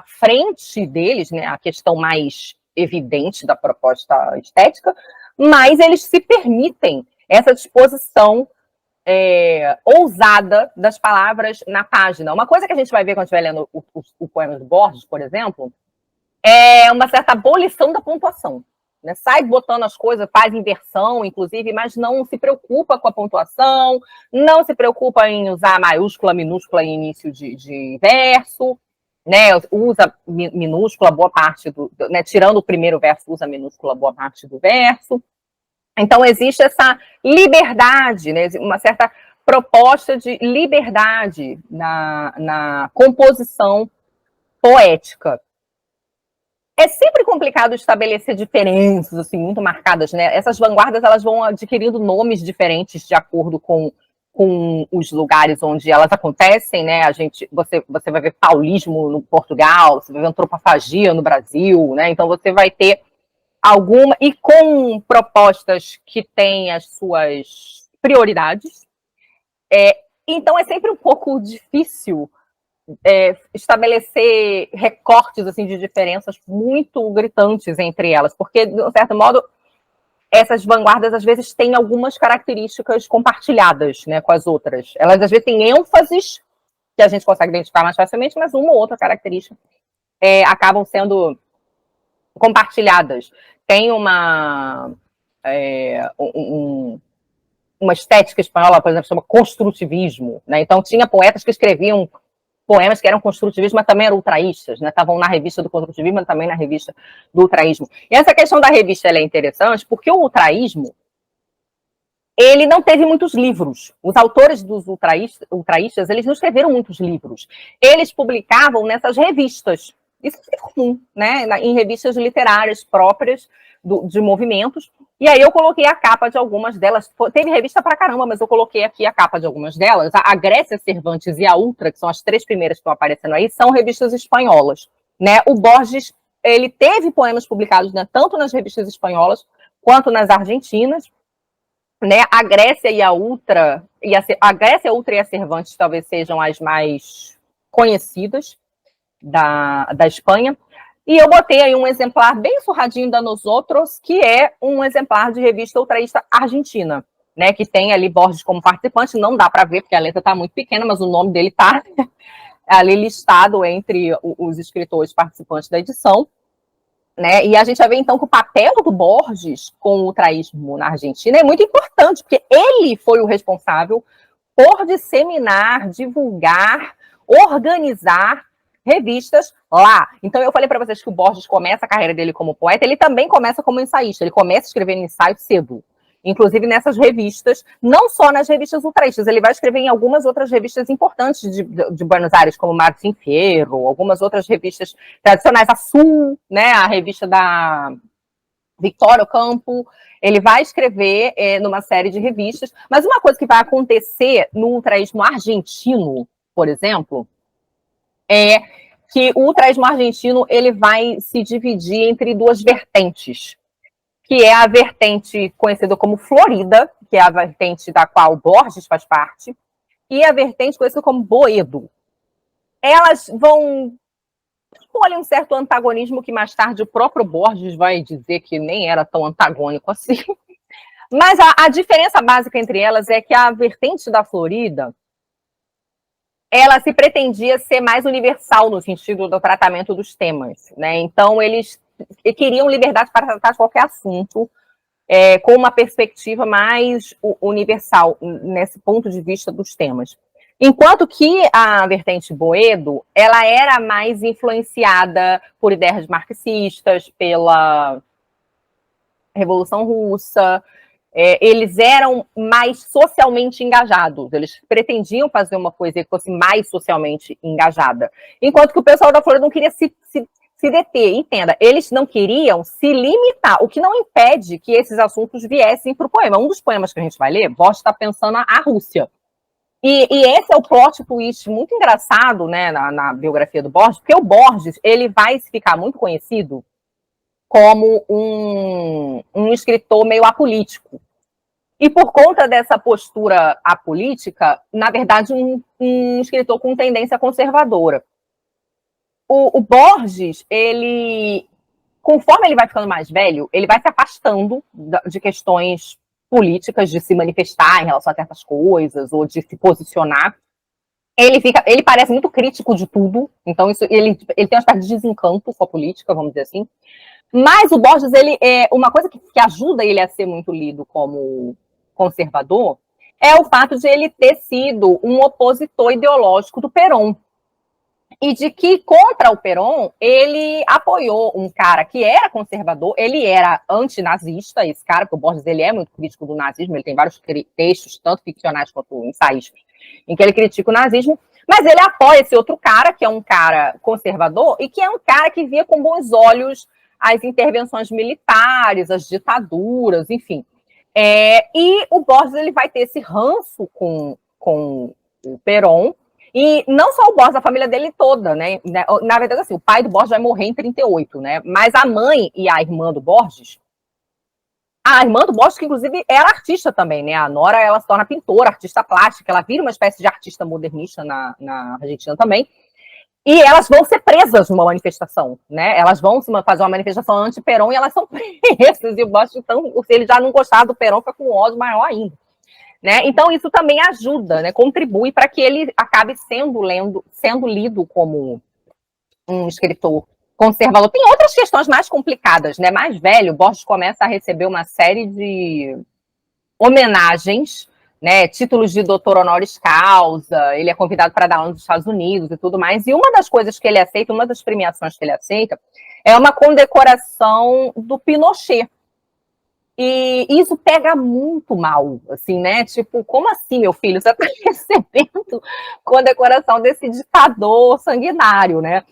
frente deles, né? A questão mais evidente da proposta estética, mas eles se permitem essa disposição ousada das palavras na página. Uma coisa que a gente vai ver quando estiver lendo o poema do Borges, por exemplo, é uma certa abolição da pontuação. Né? Sai botando as coisas, faz inversão, inclusive, mas não se preocupa com a pontuação, não se preocupa em usar maiúscula, minúscula em início de verso, né? Usa minúscula boa parte né? Tirando o primeiro verso, usa minúscula boa parte do verso. Então, existe essa liberdade, né? Uma certa proposta de liberdade na composição poética. É sempre complicado estabelecer diferenças, assim, muito marcadas, né? Essas vanguardas, elas vão adquirindo nomes diferentes de acordo com os lugares onde elas acontecem, né? Você vai ver paulismo no Portugal, você vai ver antropofagia no Brasil, né? Então, você vai ter alguma, e com propostas que têm as suas prioridades. Então, é sempre um pouco difícil estabelecer recortes assim, de diferenças muito gritantes entre elas, porque, de um certo modo, essas vanguardas, às vezes, têm algumas características compartilhadas, né, com as outras. Elas, às vezes, têm ênfases que a gente consegue identificar mais facilmente, mas uma ou outra característica acabam sendo compartilhadas. Tem uma estética espanhola, por exemplo, chama construtivismo, né? Então tinha poetas que escreviam poemas que eram construtivismo, mas também eram ultraístas, né? Estavam na revista do construtivismo, mas também na revista do ultraísmo. E essa questão da revista é interessante porque o ultraísmo ele não teve muitos livros. Os autores dos ultraístas, eles não escreveram muitos livros. Eles publicavam nessas revistas. Isso é comum, né? Em revistas literárias próprias de movimentos. E aí eu coloquei a capa de algumas delas. Teve revista pra caramba, mas eu coloquei aqui a capa de algumas delas. A Grécia, Cervantes e a Ultra, que são as 3 primeiras que estão aparecendo aí, são revistas espanholas. Né? O Borges, ele teve poemas publicados, né, tanto nas revistas espanholas quanto nas argentinas. Né? A Grécia e a Ultra, a Grécia, a Ultra e a Cervantes talvez sejam as mais conhecidas da Espanha. E eu botei aí um exemplar bem surradinho da Nosotros, que é um exemplar de revista ultraísta argentina, né? Que tem ali Borges como participante. Não dá para ver, porque a letra está muito pequena, mas o nome dele está ali listado entre os escritores participantes da edição. Né? E a gente vai ver, então, que o papel do Borges com o ultraísmo na Argentina é muito importante, porque ele foi o responsável por disseminar, divulgar, organizar revistas lá. Então, eu falei para vocês que o Borges começa a carreira dele como poeta, ele também começa como ensaísta, ele começa escrevendo ensaio cedo. Inclusive nessas revistas, não só nas revistas ultraístas, ele vai escrever em algumas outras revistas importantes de Buenos Aires, como Martín Fierro, algumas outras revistas tradicionais, a Sul, né, a revista da Victoria Ocampo, ele vai escrever numa série de revistas, mas uma coisa que vai acontecer no ultraísmo argentino, por exemplo, é que o ultraísmo argentino ele vai se dividir entre 2 vertentes, que é a vertente conhecida como Florida, que é a vertente da qual Borges faz parte, e a vertente conhecida como Boedo. Elas vão olha um certo antagonismo que mais tarde o próprio Borges vai dizer que nem era tão antagônico assim. Mas a diferença básica entre elas é que a vertente da Florida ela se pretendia ser mais universal no sentido do tratamento dos temas, né? Então eles queriam liberdade para tratar de qualquer assunto com uma perspectiva mais universal nesse ponto de vista dos temas. Enquanto que a vertente Boedo, ela era mais influenciada por ideias marxistas, pela Revolução Russa, eles eram mais socialmente engajados, eles pretendiam fazer uma poesia que fosse mais socialmente engajada, enquanto que o pessoal da Flórida não queria se deter, entenda, eles não queriam se limitar, o que não impede que esses assuntos viessem para o poema. Um dos poemas que a gente vai ler, Borges está pensando a Rússia, e esse é o plot twist muito engraçado, né, na biografia do Borges, porque o Borges, ele vai ficar muito conhecido como um escritor meio apolítico. E por conta dessa postura apolítica, na verdade, um escritor com tendência conservadora. O Borges, ele, conforme ele vai ficando mais velho, ele vai se afastando de questões políticas, de se manifestar em relação a certas coisas, ou de se posicionar. Ele parece muito crítico de tudo, então ele tem uma espécie de desencanto com a política, vamos dizer assim. Mas o Borges, ele é uma coisa que ajuda ele a ser muito lido como conservador, é o fato de ele ter sido um opositor ideológico do Perón. E de que, contra o Perón, ele apoiou um cara que era conservador, ele era antinazista, esse cara, porque o Borges ele é muito crítico do nazismo, ele tem vários textos, tanto ficcionais quanto ensaísticos, em que ele critica o nazismo, mas ele apoia esse outro cara, que é um cara conservador, e que é um cara que via com bons olhos as intervenções militares, as ditaduras, enfim. E o Borges ele vai ter esse ranço com o Perón, e não só o Borges, a família dele toda, né? Na verdade, assim, o pai do Borges vai morrer em 38, né? Mas a mãe e a irmã do Borges, que inclusive era artista também, né? A Nora, ela se torna pintora, artista plástica, ela vira uma espécie de artista modernista na Argentina também. E elas vão ser presas numa manifestação, né? Elas vão fazer uma manifestação anti-Perón e elas são presas. E o Borges, então, se ele já não gostava do Perón, fica com um ódio maior ainda. Né? Então, isso também ajuda, né? Contribui para que ele acabe sendo lido como um escritor conservador. Tem outras questões mais complicadas, né? Mais velho, Borges começa a receber uma série de homenagens, né? Títulos de doutor honoris causa, ele é convidado para dar aula nos Estados Unidos e tudo mais. E uma das coisas que ele aceita, uma das premiações que ele aceita, é uma condecoração do Pinochet. E isso pega muito mal, assim, né? Tipo, como assim, meu filho? Você está recebendo condecoração desse ditador sanguinário, né?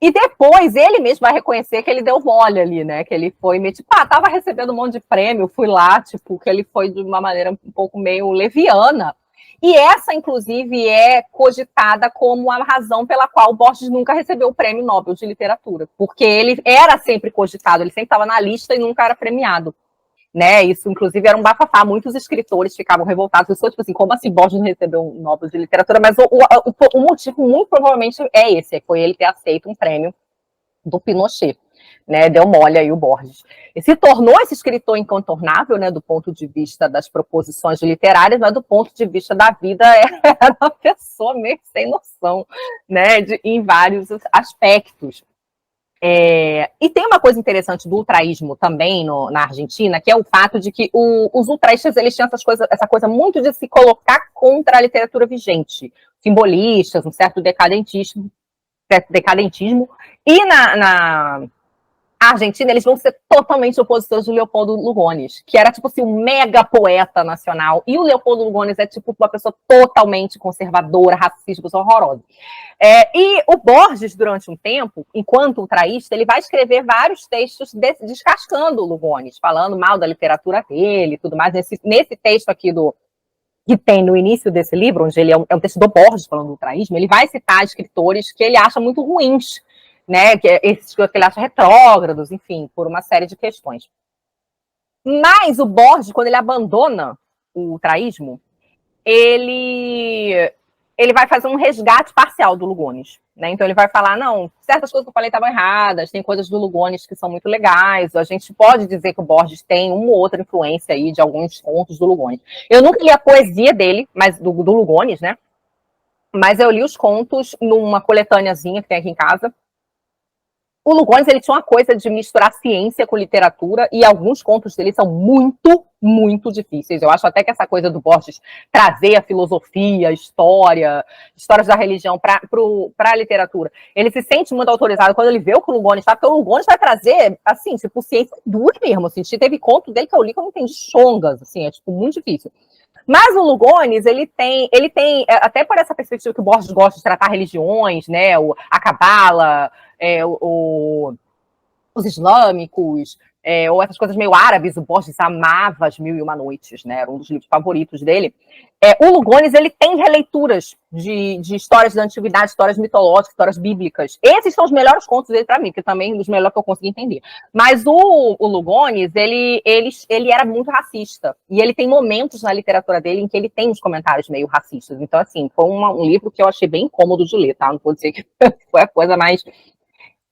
E depois ele mesmo vai reconhecer que ele deu mole ali, né? Que ele foi meio tipo, tava recebendo um monte de prêmio, fui lá, tipo, que ele foi de uma maneira um pouco meio leviana. E essa, inclusive, é cogitada como a razão pela qual Borges nunca recebeu o Prêmio Nobel de Literatura. Porque ele era sempre cogitado, ele sempre estava na lista e nunca era premiado. Né, isso inclusive era um bafafá, muitos escritores ficavam revoltados, pessoas tipo assim, como assim Borges não recebeu um Nobel de Literatura, mas o motivo muito provavelmente é esse, foi ele ter aceito um prêmio do Pinochet, né, deu mole aí o Borges. E se tornou esse escritor incontornável, né, do ponto de vista das proposições literárias, mas do ponto de vista da vida era uma pessoa meio sem noção, né, em vários aspectos. E tem uma coisa interessante do ultraísmo também na Argentina, que é o fato de que os ultraístas eles tinham essa coisa muito de se colocar contra a literatura vigente, simbolistas, um certo decadentismo, e na Argentina eles vão ser totalmente opositores do Leopoldo Lugones, que era tipo assim um mega poeta nacional, e o Leopoldo Lugones é tipo uma pessoa totalmente conservadora, racista, pessoa horrorosa. E o Borges, durante um tempo, enquanto ultraísta, ele vai escrever vários textos descascando o Lugones, falando mal da literatura dele e tudo mais. Nesse texto aqui que tem no início desse livro, onde ele é um texto do Borges falando do ultraísmo, ele vai citar escritores que ele acha muito ruins, né, esses que ele acha retrógrados, enfim, por uma série de questões. Mas o Borges, quando ele abandona o ultraísmo, ele vai fazer um resgate parcial do Lugones, né? Então ele vai falar, não, certas coisas que eu falei estavam erradas, tem coisas do Lugones que são muito legais, a gente pode dizer que o Borges tem uma ou outra influência aí de alguns contos do Lugones. Eu nunca li a poesia dele, mas do Lugones, né? Mas eu li os contos numa coletâneazinha que tem aqui em casa. O Lugones, ele tinha uma coisa de misturar ciência com literatura, e alguns contos dele são muito muito difíceis. Eu acho até que essa coisa do Borges trazer a filosofia, a história, histórias da religião para a literatura, ele se sente muito autorizado quando ele vê o que o Lugones faz, porque o Lugones vai trazer, assim, tipo, ciência dura mesmo, assim, teve conto dele que eu li que eu não entendi chongas, assim, é, tipo, muito difícil. Mas o Lugones, ele tem, até por essa perspectiva que o Borges gosta de tratar religiões, né, a cabala, os islâmicos, ou essas coisas meio árabes, o Borges amava As Mil e Uma Noites, né, era um dos livros favoritos dele. O Lugones, ele tem releituras de histórias da antiguidade, histórias mitológicas, histórias bíblicas. Esses são os melhores contos dele para mim, que também os melhores que eu consegui entender. Mas o Lugones, ele era muito racista. E ele tem momentos na literatura dele em que ele tem uns comentários meio racistas. Então, assim, foi um livro que eu achei bem incômodo de ler, tá? Não vou dizer que foi a coisa mais,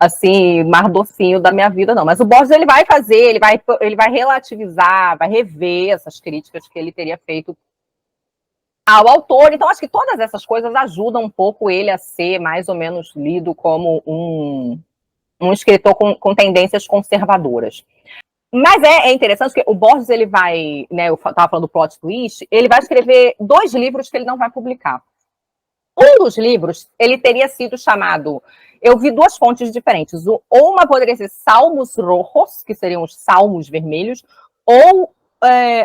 assim, mais docinho da minha vida, não. Mas o Borges, ele vai fazer, ele vai relativizar, vai rever essas críticas que ele teria feito ao autor. Então, acho que todas essas coisas ajudam um pouco ele a ser mais ou menos lido como um escritor com tendências conservadoras. Mas é interessante que o Borges, ele vai, né, eu estava falando do plot twist, ele vai escrever 2 livros que ele não vai publicar. Um dos livros, ele teria sido chamado, eu vi 2 fontes diferentes, ou uma poderia ser Salmos Rojos, que seriam os Salmos Vermelhos, ou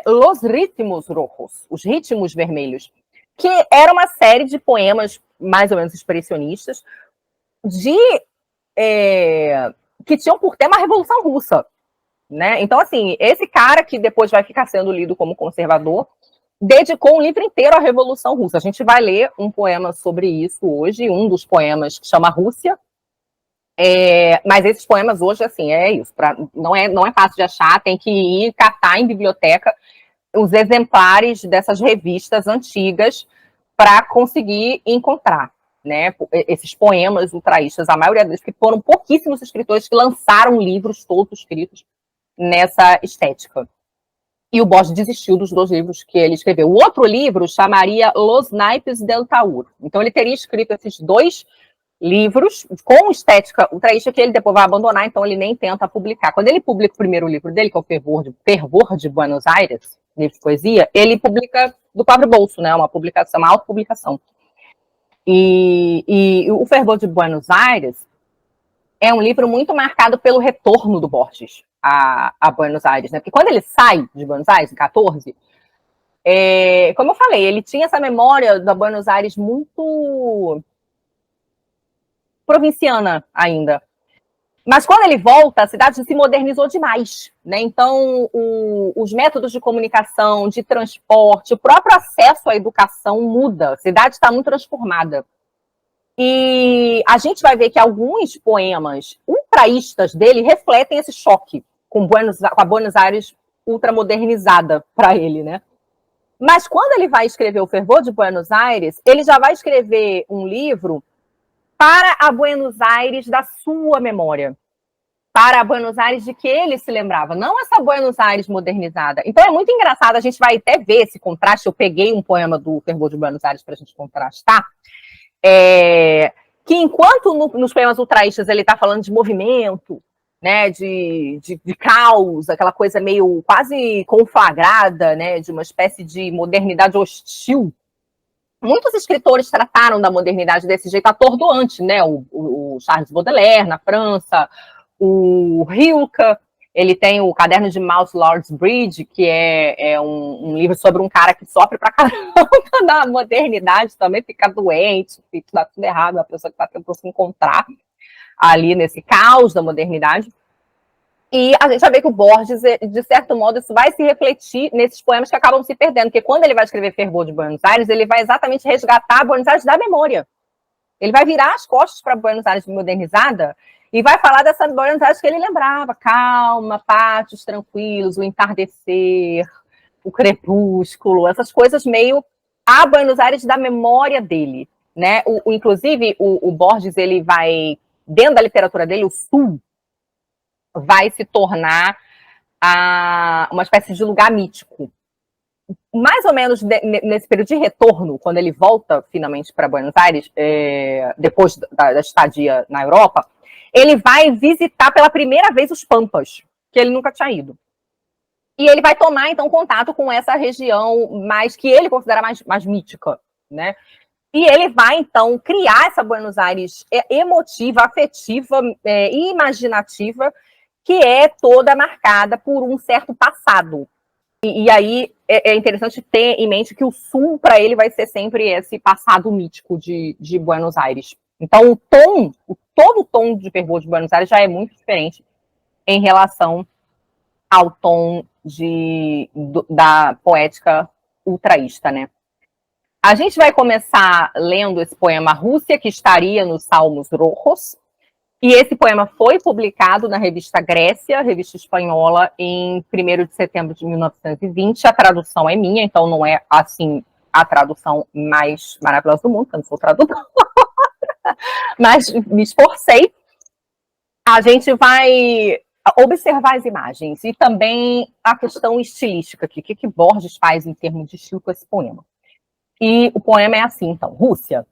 Los Ritmos Rojos, os Ritmos Vermelhos, que era uma série de poemas mais ou menos expressionistas que tinham por tema a Revolução Russa, né? Então, assim, esse cara que depois vai ficar sendo lido como conservador dedicou um livro inteiro à Revolução Russa. A gente vai ler um poema sobre isso hoje, um dos poemas que chama Rússia. Mas esses poemas hoje, assim, é isso. Não é fácil de achar, tem que ir catar em biblioteca os exemplares dessas revistas antigas para conseguir encontrar, né, esses poemas ultraístas. A maioria deles, que foram pouquíssimos escritores que lançaram livros todos escritos nessa estética. E o Borges desistiu dos 2 livros que ele escreveu. O outro livro chamaria Los Naipes del Taur. Então, ele teria escrito esses 2 livros com estética ultraísta que ele depois vai abandonar, então ele nem tenta publicar. Quando ele publica o primeiro livro dele, que é o Fervor de Buenos Aires, livro de poesia, ele publica do próprio bolso, né? Uma autopublicação. E o Fervor de Buenos Aires é um livro muito marcado pelo retorno do Borges a Buenos Aires, né? Porque quando ele sai de Buenos Aires, em 14, como eu falei, ele tinha essa memória da Buenos Aires muito provinciana ainda. Mas quando ele volta, a cidade se modernizou demais, né? Então, os métodos de comunicação, de transporte, o próprio acesso à educação muda. A cidade está muito transformada. E a gente vai ver que alguns poemas ultraístas dele refletem esse choque com a Buenos Aires ultramodernizada para ele, né? Mas quando ele vai escrever o Fervor de Buenos Aires, ele já vai escrever um livro para a Buenos Aires da sua memória, para a Buenos Aires de que ele se lembrava, não essa Buenos Aires modernizada. Então é muito engraçado, a gente vai até ver esse contraste. Eu peguei um poema do Fervor de Buenos Aires para a gente contrastar, que enquanto nos poemas ultraístas ele está falando de movimento, né, de caos, aquela coisa meio quase conflagrada, né, de uma espécie de modernidade hostil. Muitos escritores trataram da modernidade desse jeito atordoante, né? O Charles Baudelaire, na França, o Rilke, ele tem o Caderno de Mouse Lord's Bridge, que é um livro sobre um cara que sofre pra caramba da modernidade, também fica doente, dá tudo errado, uma pessoa que está tentando se encontrar ali nesse caos da modernidade. E a gente vai ver que o Borges, de certo modo, isso vai se refletir nesses poemas que acabam se perdendo, porque quando ele vai escrever Fervor de Buenos Aires, ele vai exatamente resgatar Buenos Aires da memória. Ele vai virar as costas para Buenos Aires modernizada e vai falar dessa Buenos Aires que ele lembrava, calma, pátios tranquilos, o entardecer, o crepúsculo, essas coisas meio a Buenos Aires da memória dele, né? Inclusive, o Borges, ele vai, dentro da literatura dele, o Sul vai se tornar uma espécie de lugar mítico. Mais ou menos nesse período de retorno, quando ele volta finalmente para Buenos Aires, depois da estadia na Europa, ele vai visitar pela primeira vez os Pampas, que ele nunca tinha ido. E ele vai tomar, então, contato com essa região mais que ele considera mais mítica, né? E ele vai, então, criar essa Buenos Aires emotiva, afetiva e imaginativa, que é toda marcada por um certo passado. E aí é interessante ter em mente que o Sul, para ele, vai ser sempre esse passado mítico de Buenos Aires. Então, todo o tom de fervor de Buenos Aires já é muito diferente em relação ao tom da poética ultraísta, né? A gente vai começar lendo esse poema Rússia, que estaria nos Salmos Rojos, e esse poema foi publicado na revista Grécia, revista espanhola, em 1º de setembro de 1920. A tradução é minha, então não é, assim, a tradução mais maravilhosa do mundo, porque eu não sou tradutora, mas me esforcei. A gente vai observar as imagens e também a questão estilística aqui. O que Borges faz em termos de estilo com esse poema? E o poema é assim, então. Rússia.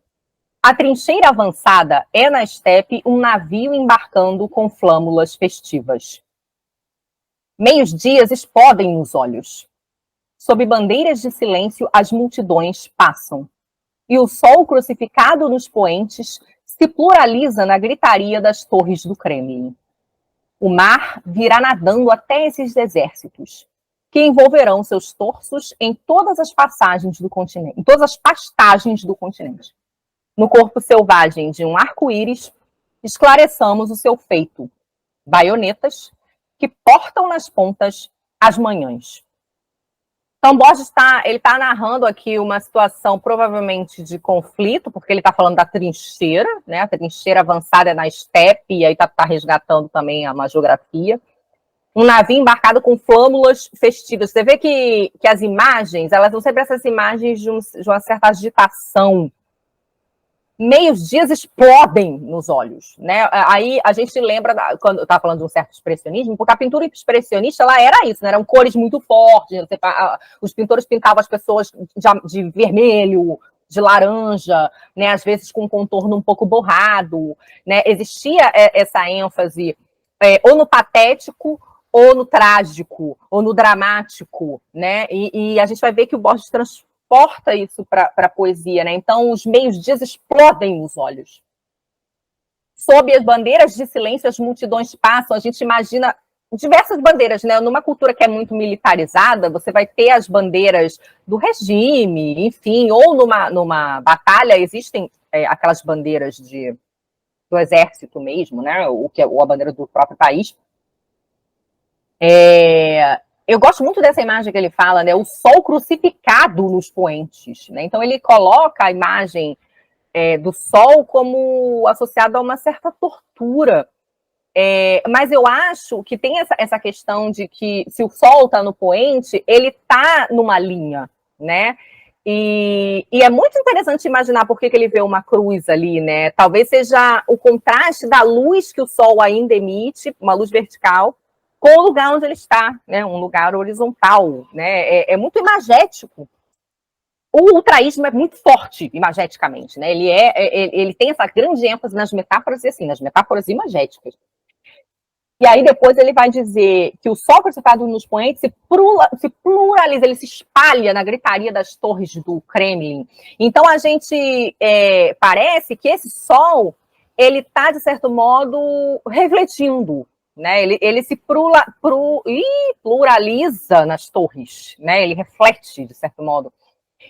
A trincheira avançada é na estepe um navio embarcando com flâmulas festivas. Meios dias explodem nos olhos. Sob bandeiras de silêncio, as multidões passam. E o sol crucificado nos poentes se pluraliza na gritaria das torres do Kremlin. O mar virá nadando até esses exércitos, que envolverão seus torsos em todas as passagens do continente, em todas as pastagens do continente. No corpo selvagem de um arco-íris, esclareçamos o seu feito, baionetas que portam nas pontas as manhãs. Então, Borges está narrando aqui uma situação provavelmente de conflito, porque ele está falando da trincheira, né? A trincheira avançada é na estepe, e aí está resgatando também uma geografia. Um navio embarcado com flâmulas festivas. Você vê que as imagens, elas são sempre essas imagens de uma certa agitação. Meios dias explodem nos olhos, né? Aí a gente lembra, quando eu estava falando de um certo expressionismo, porque a pintura expressionista, ela era isso, né? Eram cores muito fortes, os pintores pintavam as pessoas de vermelho, de laranja, né? Às vezes com um contorno um pouco borrado, né? Existia essa ênfase ou no patético, ou no trágico, ou no dramático, né? E a gente vai ver que o Borges transporta isso para a poesia, né? Então, os meios-dias explodem nos olhos. Sob as bandeiras de silêncio, as multidões passam. A gente imagina diversas bandeiras, né? Numa cultura que é muito militarizada, você vai ter as bandeiras do regime, enfim, ou numa batalha existem aquelas bandeiras do exército mesmo, né? Ou a bandeira do próprio país. Eu gosto muito dessa imagem que ele fala, né? O sol crucificado nos poentes, né? Então ele coloca a imagem do sol como associado a uma certa tortura. Mas eu acho que tem essa questão de que se o sol está no poente, ele está numa linha, né? E é muito interessante imaginar por que ele vê uma cruz ali, né? Talvez seja o contraste da luz que o sol ainda emite, uma luz vertical, com o lugar onde ele está, né? Um lugar horizontal, né? É muito imagético. O ultraísmo é muito forte imageticamente, né? Ele tem essa grande ênfase nas metáforas e assim, nas metáforas imagéticas. E aí depois ele vai dizer que o sol crucificado nos poentes se pluraliza, ele se espalha na gritaria das torres do Kremlin. Então a gente parece que esse sol ele está, de certo modo, refletindo, né? Ele se pluraliza nas torres, né? Ele reflete, de certo modo.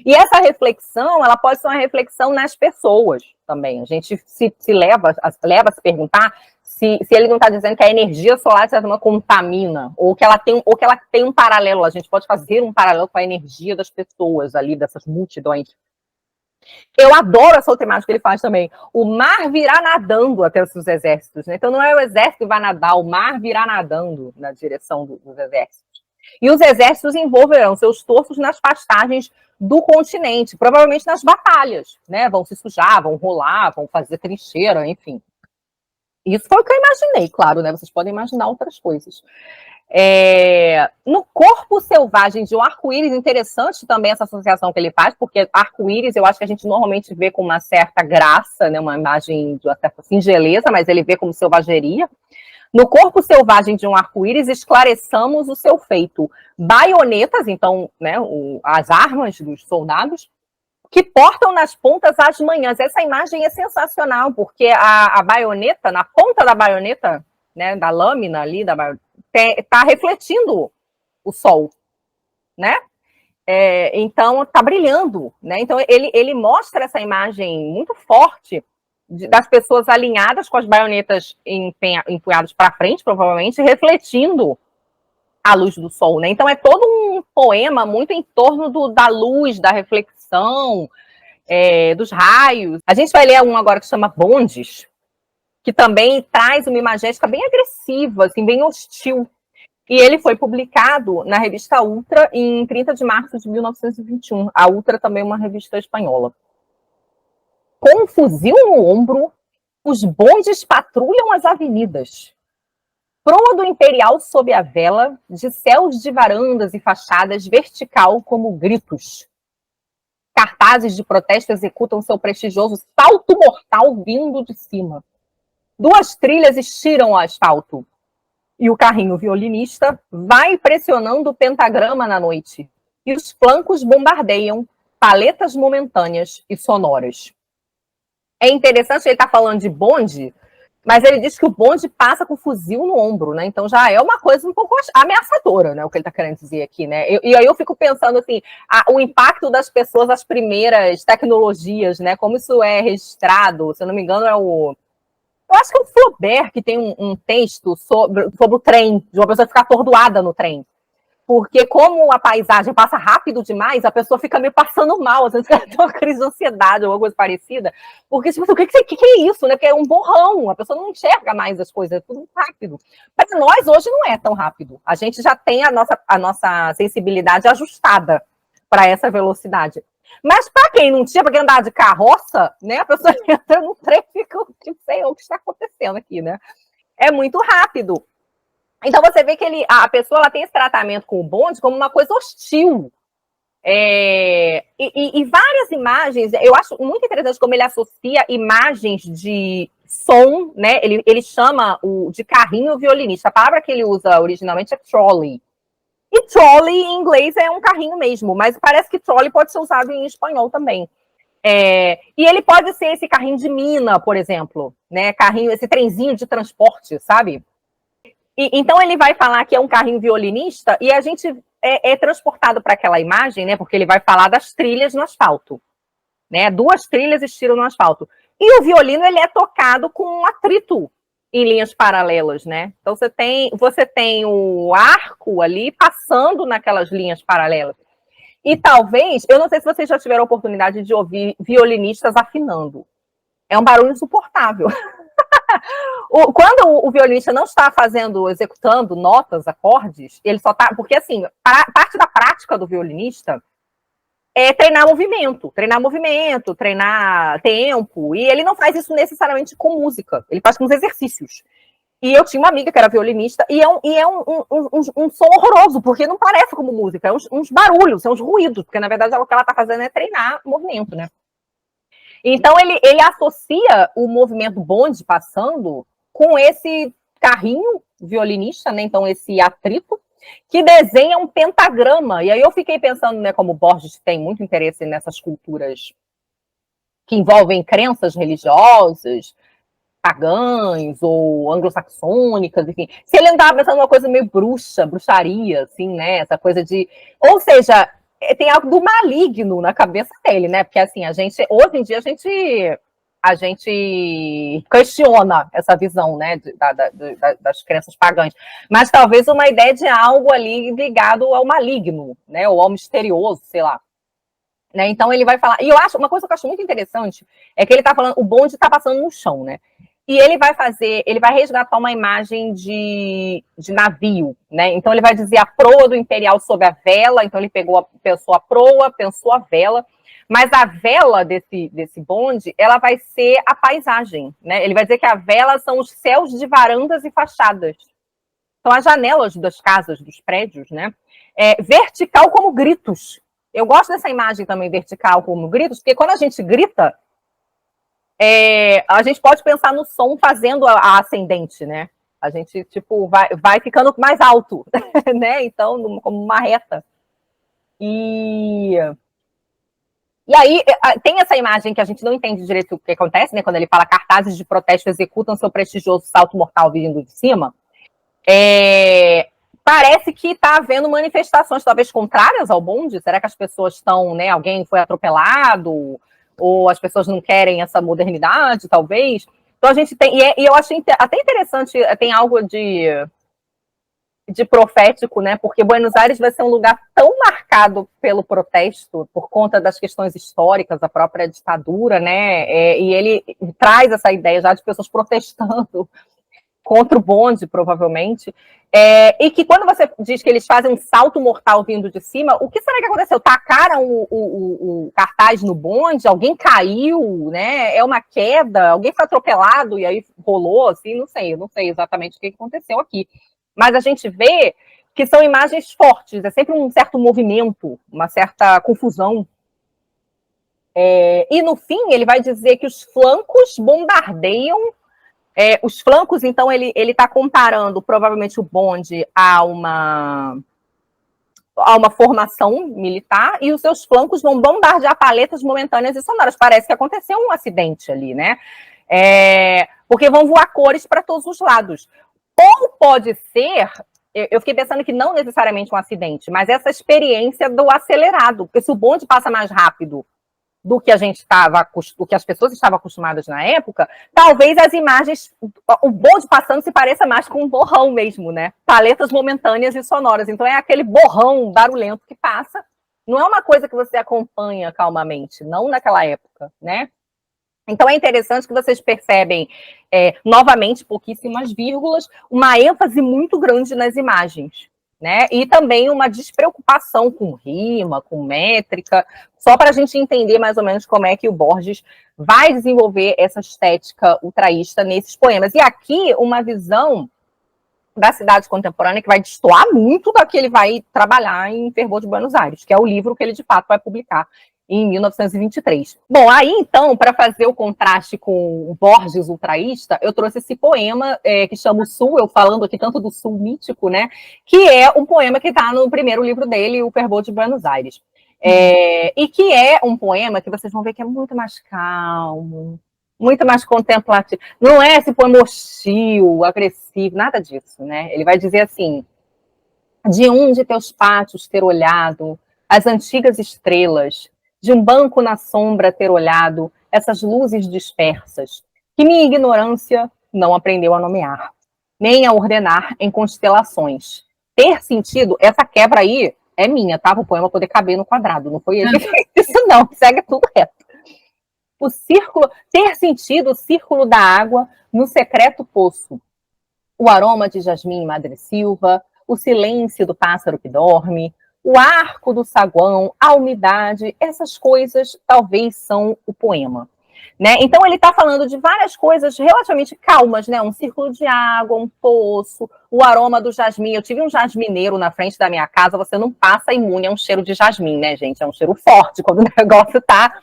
E essa reflexão, ela pode ser uma reflexão nas pessoas também. A gente se leva a se perguntar se ele não está dizendo que a energia solar, de certa forma, contamina, ou que ela tem um paralelo. A gente pode fazer um paralelo com a energia das pessoas ali, dessas multidões. Eu adoro essa outra imagem que ele faz também. O mar virá nadando até os seus exércitos, né? Então não é o exército que vai nadar, o mar virá nadando na direção dos exércitos. E os exércitos envolverão seus torsos nas pastagens do continente, provavelmente nas batalhas, né? Vão se sujar, vão rolar, vão fazer trincheira, enfim. Isso foi o que eu imaginei, claro, né? Vocês podem imaginar outras coisas. No corpo selvagem de um arco-íris, interessante também essa associação que ele faz, porque arco-íris eu acho que a gente normalmente vê com uma certa graça, né? Uma imagem de uma certa singeleza, mas ele vê como selvageria. No corpo selvagem de um arco-íris, esclareçamos o seu feito. Baionetas, então, né, as armas dos soldados, que portam nas pontas as manhãs. Essa imagem é sensacional, porque a baioneta, na ponta da baioneta, né, da lâmina ali, está refletindo o sol, né? Então, está brilhando, né? Então, ele mostra essa imagem muito forte das pessoas alinhadas com as baionetas empunhadas para frente, provavelmente, refletindo a luz do sol, né? Então, é todo um poema muito em torno da luz, da reflexão, dos raios. A gente vai ler um agora que chama Bondes, que também traz uma imagética bem agressiva, assim, bem hostil. E ele foi publicado na revista Ultra em 30 de março de 1921. A Ultra também é uma revista espanhola. Com um fuzil no ombro, os bondes patrulham as avenidas. Proa do Imperial sob a vela, de céus de varandas e fachadas, vertical como gritos. Cartazes de protesto executam seu prestigioso salto mortal vindo de cima. 2 trilhas estiram o asfalto. E o carrinho violinista vai pressionando o pentagrama na noite. E os flancos bombardeiam paletas momentâneas e sonoras. É interessante, ele está falando de bonde, mas ele diz que o bonde passa com fuzil no ombro, né? Então já é uma coisa um pouco ameaçadora, né? O que ele está querendo dizer aqui, né? E aí eu fico pensando assim, o impacto das pessoas, as primeiras tecnologias, né? Como isso é registrado, se eu não me engano, eu acho que é o Flaubert que tem um texto sobre o trem, de uma pessoa ficar atordoada no trem. Porque como a paisagem passa rápido demais, a pessoa fica meio passando mal, às vezes ela tem uma crise de ansiedade ou alguma coisa parecida. Porque, tipo, o que é isso, né? Porque é um borrão, a pessoa não enxerga mais as coisas, é tudo muito rápido. Mas nós, hoje, não é tão rápido. A gente já tem a nossa sensibilidade ajustada para essa velocidade. Mas para quem não tinha, para quem andava de carroça, né? A pessoa entra no trem e fica, tipo, sei o que está acontecendo aqui, né? É muito rápido. Então você vê que a pessoa ela tem esse tratamento com o bonde como uma coisa hostil. E várias imagens, eu acho muito interessante como ele associa imagens de som, né? Ele chama de carrinho violinista. A palavra que ele usa originalmente é trolley. E trolley em inglês é um carrinho mesmo, mas parece que trolley pode ser usado em espanhol também. E ele pode ser esse carrinho de mina, por exemplo, né? Esse trenzinho de transporte, sabe? Então ele vai falar que é um carrinho violinista e a gente é transportado para aquela imagem, né? Porque ele vai falar das trilhas no asfalto, né? 2 trilhas estiram no asfalto. E o violino ele é tocado com um atrito em linhas paralelas, né? Então você tem o arco ali passando naquelas linhas paralelas. E talvez, eu não sei se vocês já tiveram a oportunidade de ouvir violinistas afinando. É um barulho insuportável. Quando o violinista não está executando notas, acordes, ele só está. Porque, assim, parte da prática do violinista é treinar movimento, treinar tempo. E ele não faz isso necessariamente com música, ele faz com os exercícios. E eu tinha uma amiga que era violinista, e é um som horroroso, porque não parece como música, é uns barulhos, são uns ruídos, porque na verdade o que ela está fazendo é treinar movimento, né? Então ele associa o movimento bonde passando com esse carrinho violinista, né? Então esse atrito, que desenha um pentagrama. E aí eu fiquei pensando, né, como Borges tem muito interesse nessas culturas que envolvem crenças religiosas, pagãs ou anglo-saxônicas, enfim. Se ele não estava pensando numa coisa meio bruxaria, assim, né? Essa coisa de... Ou seja, tem algo do maligno na cabeça dele, né? Porque, assim, hoje em dia, a gente questiona essa visão, né, das crenças pagãs. Mas talvez uma ideia de algo ali ligado ao maligno, né? Ou ao misterioso, sei lá. Né? Então ele vai falar... E uma coisa que eu acho muito interessante é que ele está falando, o bonde está passando no chão, né? E ele vai resgatar uma imagem de navio, né? Então ele vai dizer a proa do Imperial sob a vela, então ele pensou a proa, pensou a vela, mas a vela desse bonde, ela vai ser a paisagem, né? Ele vai dizer que a vela são os céus de varandas e fachadas. São as janelas das casas, dos prédios, né? Vertical como gritos. Eu gosto dessa imagem também vertical como gritos, porque quando a gente grita, a gente pode pensar no som fazendo a ascendente, né? A gente, tipo, vai ficando mais alto, né? Então, como uma reta. E aí, tem essa imagem que a gente não entende direito o que acontece, né? Quando ele fala cartazes de protesto executam seu prestigioso salto mortal vindo de cima. Parece que está havendo manifestações talvez contrárias ao bonde. Será que as pessoas estão, né? Alguém foi atropelado? Ou as pessoas não querem essa modernidade, talvez? Então a gente tem, e eu achei até interessante, tem algo de profético, né? Porque Buenos Aires vai ser um lugar tão marcado pelo protesto, por conta das questões históricas, da própria ditadura, né? E ele traz essa ideia já de pessoas protestando contra o bonde, provavelmente. E que quando você diz que eles fazem um salto mortal vindo de cima, o que será que aconteceu? Tacaram o cartaz no bonde? Alguém caiu, né? É uma queda? Alguém foi atropelado e aí rolou, assim? Não sei exatamente o que aconteceu aqui. Mas a gente vê que são imagens fortes, é sempre um certo movimento, uma certa confusão. E no fim, ele vai dizer que os flancos bombardeiam. Os flancos, então, ele está comparando provavelmente o bonde a uma formação militar, e os seus flancos vão bombardear paletas momentâneas e sonoras. Parece que aconteceu um acidente ali, né? Porque vão voar cores para todos os lados. Ou pode ser, eu fiquei pensando que não necessariamente um acidente, mas essa experiência do acelerado, porque se o bonde passa mais rápido do que do que as pessoas estavam acostumadas na época, talvez as imagens, o bonde passando se pareça mais com um borrão mesmo, né? Paletas momentâneas e sonoras. Então é aquele borrão barulhento que passa. Não é uma coisa que você acompanha calmamente, não naquela época, né? Então é interessante que vocês percebem, novamente, pouquíssimas vírgulas, uma ênfase muito grande nas imagens, né? E também uma despreocupação com rima, com métrica, só para a gente entender mais ou menos como é que o Borges vai desenvolver essa estética ultraísta nesses poemas. E aqui uma visão da cidade contemporânea que vai destoar muito da que ele vai trabalhar em Fervor de Buenos Aires, que é o livro que ele de fato vai publicar em 1923. Bom, aí então, para fazer o contraste com o Borges ultraísta, eu trouxe esse poema que chama O Sul, eu falando aqui tanto do Sul mítico, né, que é um poema que está no primeiro livro dele, O Fervor de Buenos Aires. E que é um poema que vocês vão ver que é muito mais calmo, muito mais contemplativo. Não é esse poema hostil, agressivo, nada disso, né? Ele vai dizer assim: de um de teus pátios ter olhado as antigas estrelas, de um banco na sombra ter olhado essas luzes dispersas, que minha ignorância não aprendeu a nomear, nem a ordenar em constelações. Ter sentido, essa quebra aí é minha, tá? O poema poder caber no quadrado, não foi ele que fez isso, não, segue tudo reto. O círculo, ter sentido o círculo da água no secreto poço, o aroma de jasmim e madressilva, o silêncio do pássaro que dorme, o arco do saguão, a umidade, essas coisas talvez são o poema. Né? Então ele está falando de várias coisas relativamente calmas, né? Um círculo de água, um poço, o aroma do jasmim. Eu tive um jasmineiro na frente da minha casa, você não passa imune a um cheiro de jasmim, né, gente? É um cheiro forte quando o negócio está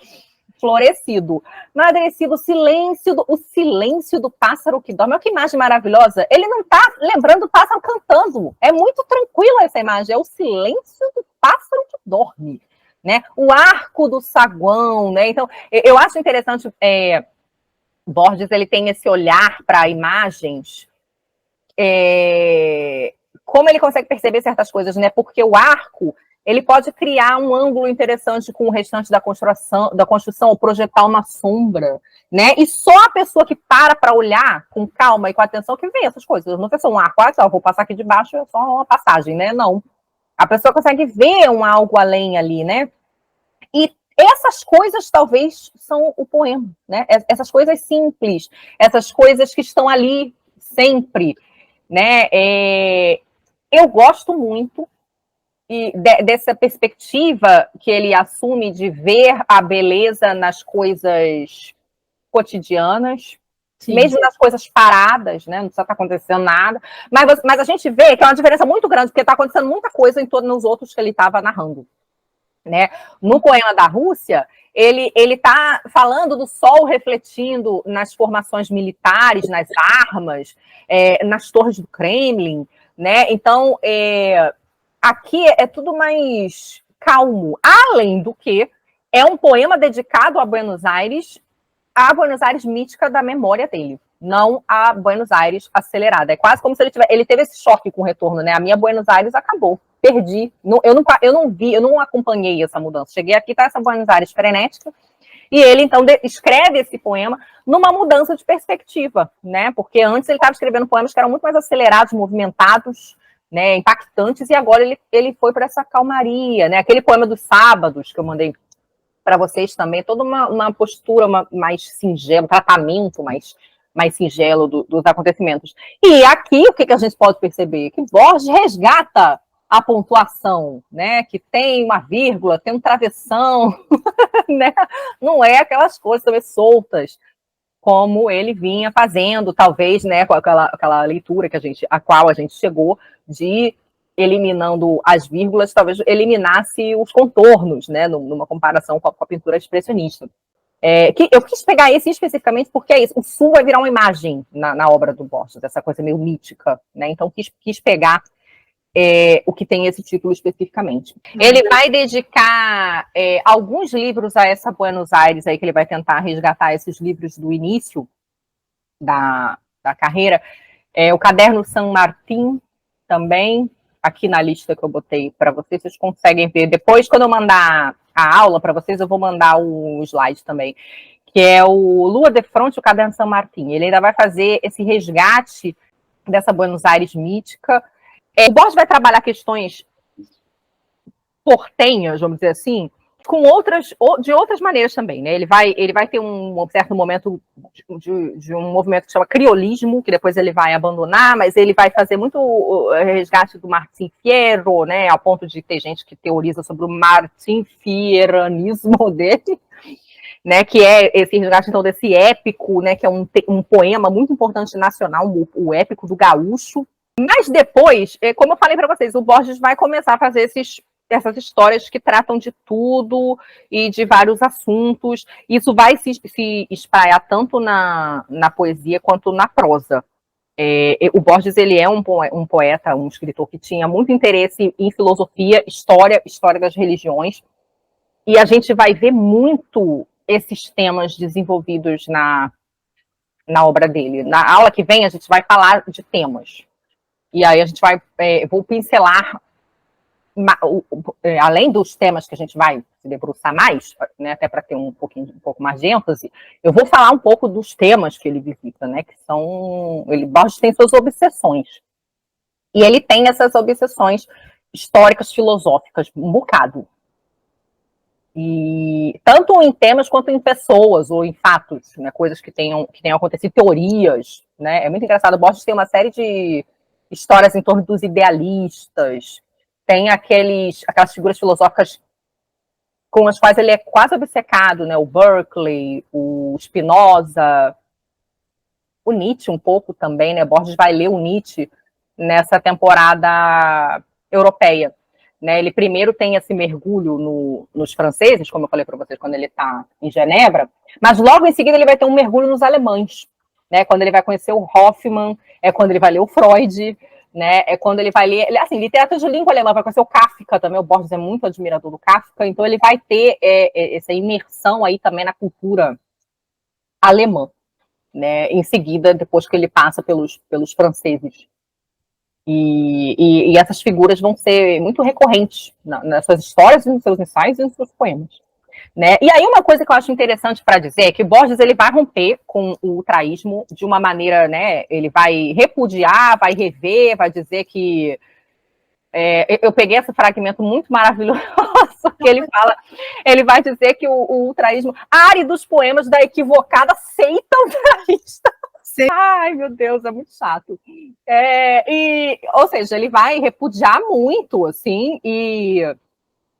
florescido. Madressilva, o silêncio do pássaro que dorme. Olha que imagem maravilhosa. Ele não está lembrando o pássaro cantando. É muito tranquila essa imagem. É o silêncio do pássaro que dorme. Né? O arco do saguão. Né? Então, eu acho interessante, Borges ele tem esse olhar para imagens, como ele consegue perceber certas coisas, né? Porque o arco ele pode criar um ângulo interessante com o restante da construção ou projetar uma sombra, né? E só a pessoa que para olhar com calma e com atenção que vê essas coisas. Não é só um arco, vou passar aqui de baixo, é só uma passagem, né? Não. A pessoa consegue ver um algo além ali, né? E essas coisas talvez são o poema, né? Essas coisas simples, essas coisas que estão ali sempre, né? Eu gosto muito dessa perspectiva que ele assume de ver a beleza nas coisas cotidianas, sim, mesmo nas coisas paradas, né? Não precisa estar acontecendo nada, mas a gente vê que é uma diferença muito grande, porque está acontecendo muita coisa em todos os outros que ele estava narrando. né? No poema da Rússia, ele está falando do sol refletindo nas formações militares, nas armas, nas torres do Kremlin, né? Então, aqui é tudo mais calmo. Além do que, é um poema dedicado a Buenos Aires mítica da memória dele, não a Buenos Aires acelerada. É quase como se ele teve esse choque com o retorno, né? A minha Buenos Aires acabou, perdi. Eu não vi, eu não acompanhei essa mudança. Cheguei aqui, tá essa Buenos Aires frenética, e ele, então, escreve esse poema numa mudança de perspectiva, né? Porque antes ele estava escrevendo poemas que eram muito mais acelerados, movimentados, né, impactantes, e agora ele foi para essa calmaria, né? Aquele poema dos sábados que eu mandei para vocês também, toda uma postura mais singela, um tratamento mais singelo dos acontecimentos. E aqui, o que a gente pode perceber? Que Borges resgata a pontuação, né? Que tem uma vírgula, tem um travessão, né? Não é aquelas coisas também soltas, como ele vinha fazendo, talvez, né, com aquela leitura a qual a gente chegou, de eliminando as vírgulas, talvez eliminasse os contornos, né, numa comparação com a pintura expressionista. Eu quis pegar esse especificamente porque é isso, o sul vai virar uma imagem na obra do Borges, essa coisa meio mítica, né, então quis pegar o que tem esse título especificamente. Ele vai dedicar alguns livros a essa Buenos Aires, aí que ele vai tentar resgatar esses livros do início da carreira. O Caderno San Martín também, aqui na lista que eu botei para vocês conseguem ver. Depois, quando eu mandar a aula para vocês, eu vou mandar o slide também, que é o Lua de Fronte, o Caderno San Martín. Ele ainda vai fazer esse resgate dessa Buenos Aires mítica. O Borges vai trabalhar questões portenhas, vamos dizer assim, de outras maneiras também, né? Ele vai ter um certo momento de um movimento que chama criolismo, que depois ele vai abandonar, mas ele vai fazer muito o resgate do Martín Fierro, né? Ao ponto de ter gente que teoriza sobre o Martín Fierranismo dele, né? Que é esse resgate, então, desse épico, né? Que é um poema muito importante nacional, o épico do gaúcho. Mas depois, como eu falei para vocês, o Borges vai começar a fazer essas histórias que tratam de tudo e de vários assuntos. Isso vai se espraiar tanto na poesia quanto na prosa. O Borges, ele é um poeta, um escritor que tinha muito interesse em filosofia, história das religiões, e a gente vai ver muito esses temas desenvolvidos na obra dele. Na aula que vem, a gente vai falar de temas. E aí a gente vou pincelar, além dos temas que a gente vai se debruçar mais, né, até para ter um pouco mais de ênfase, eu vou falar um pouco dos temas que ele visita, né, que são... Borges tem suas obsessões. E ele tem essas obsessões históricas, filosóficas, um bocado. E tanto em temas quanto em pessoas ou em fatos, né, coisas que tenham acontecido, teorias, né. É muito engraçado, Borges tem uma série de histórias em torno dos idealistas, tem aquelas figuras filosóficas com as quais ele é quase obcecado, né? O Berkeley, o Spinoza, o Nietzsche um pouco também, né? Borges vai ler o Nietzsche nessa temporada europeia, né? Ele primeiro tem esse mergulho nos franceses, como eu falei para vocês, quando ele está em Genebra, mas logo em seguida ele vai ter um mergulho nos alemães, né? Quando ele vai conhecer o Hoffmann, quando ele vai ler o Freud, né? Quando ele vai ler, assim, literatura de língua alemã, vai conhecer o Kafka também. O Borges é muito admirador do Kafka, então ele vai ter essa imersão aí também na cultura alemã, né? Em seguida, depois que ele passa pelos franceses. E essas figuras vão ser muito recorrentes nas suas histórias, nos seus ensaios e nos seus poemas. Né? E aí uma coisa que eu acho interessante para dizer é que Borges ele vai romper com o ultraísmo de uma maneira, né? Ele vai repudiar, vai rever, vai dizer que... eu peguei esse fragmento muito maravilhoso que ele vai dizer que o ultraísmo, áridos poemas da equivocada seita ultraísta. Ai, meu Deus, é muito chato. Ou seja, ele vai repudiar muito, assim, e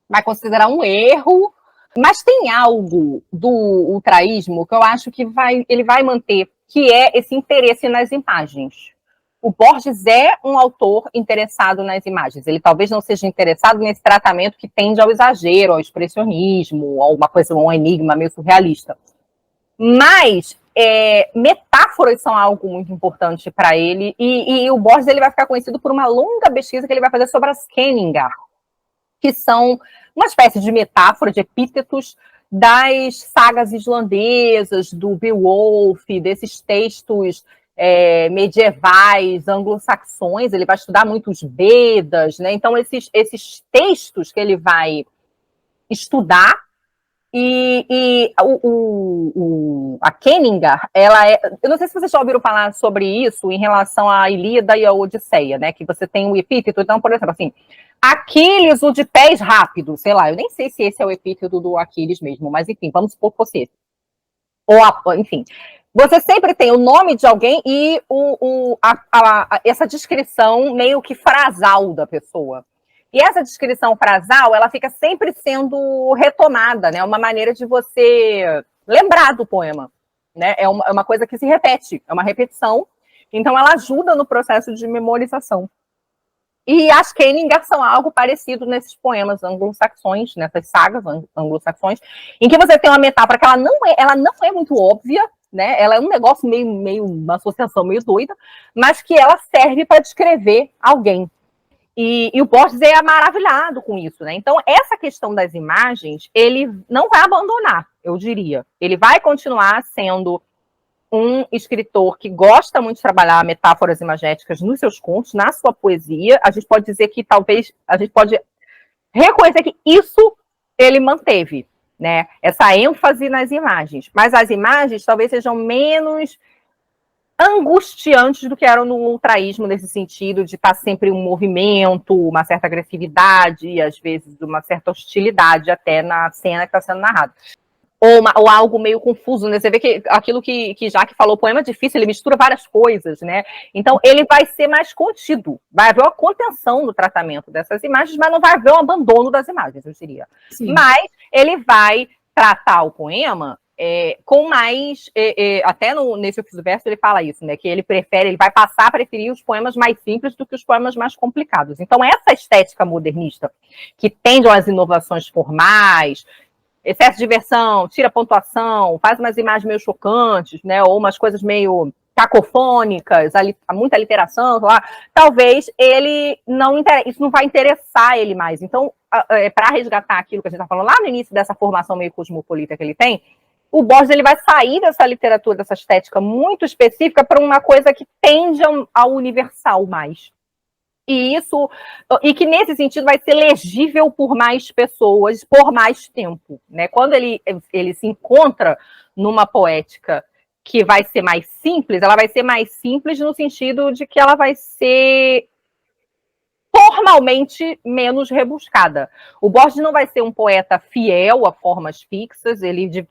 vai considerar um erro. Mas tem algo do ultraísmo que eu acho que ele vai manter, que é esse interesse nas imagens. o Borges é um autor interessado nas imagens. Ele talvez não seja interessado nesse tratamento que tende ao exagero, ao expressionismo, a uma coisa, um enigma meio surrealista. Mas metáforas são algo muito importante para ele, e o Borges ele vai ficar conhecido por uma longa pesquisa que ele vai fazer sobre as Kenningar, que são uma espécie de metáfora, de epítetos das sagas islandesas, do Beowulf, desses textos medievais, anglo-saxões. Ele vai estudar muito os Vedas, né? Então, esses textos que ele vai estudar, a Kenningar, eu não sei se vocês já ouviram falar sobre isso em relação à Ilíada e à Odisseia, né? Que você tem um epíteto, então, por exemplo, assim, Aquiles, o de pés rápidos, sei lá, eu nem sei se esse é o epíteto do Aquiles mesmo, mas enfim, vamos supor que fosse esse. Enfim, você sempre tem o nome de alguém e essa descrição meio que frasal da pessoa. E essa descrição frasal, ela fica sempre sendo retomada, né? Uma maneira de você lembrar do poema, né? É uma coisa que se repete, é uma repetição. Então, ela ajuda no processo de memorização. E as Kenningar são algo parecido nesses poemas anglo-saxões, nessas sagas anglo-saxões, em que você tem uma metáfora que ela não é muito óbvia, né? Ela é um negócio meio uma associação meio doida, mas que ela serve para descrever alguém. E o Borges é maravilhado com isso, né? Então, essa questão das imagens, ele não vai abandonar, eu diria. Ele vai continuar sendo um escritor que gosta muito de trabalhar metáforas imagéticas nos seus contos, na sua poesia. A gente pode dizer que talvez, a gente pode reconhecer que isso ele manteve, né? Essa ênfase nas imagens. Mas as imagens talvez sejam menos angustiantes do que eram no ultraísmo, nesse sentido de estar sempre um movimento, uma certa agressividade, e às vezes uma certa hostilidade até na cena que está sendo narrada. Ou algo meio confuso, né? Você vê que aquilo que Jacques falou, o poema é difícil, ele mistura várias coisas, né? Então, ele vai ser mais contido. Vai haver uma contenção no tratamento dessas imagens, mas não vai haver um abandono das imagens, eu diria. Sim. Mas ele vai tratar o poema com mais... até nesse Ofício do Verso ele fala isso, né? Que ele vai passar a preferir os poemas mais simples do que os poemas mais complicados. Então, essa estética modernista, que tende às inovações formais, excesso de diversão, tira pontuação, faz umas imagens meio chocantes, né? Ou umas coisas meio cacofônicas, muita literação, lá, talvez isso não vai interessar ele mais. Então, para resgatar aquilo que a gente está falando lá no início dessa formação meio cosmopolita que ele tem, o Borges ele vai sair dessa literatura, dessa estética muito específica para uma coisa que tende ao universal mais. E que nesse sentido vai ser legível por mais pessoas, por mais tempo, né? Quando ele se encontra numa poética que vai ser mais simples, ela vai ser mais simples no sentido de que ela vai ser formalmente menos rebuscada. O Borges não vai ser um poeta fiel a formas fixas,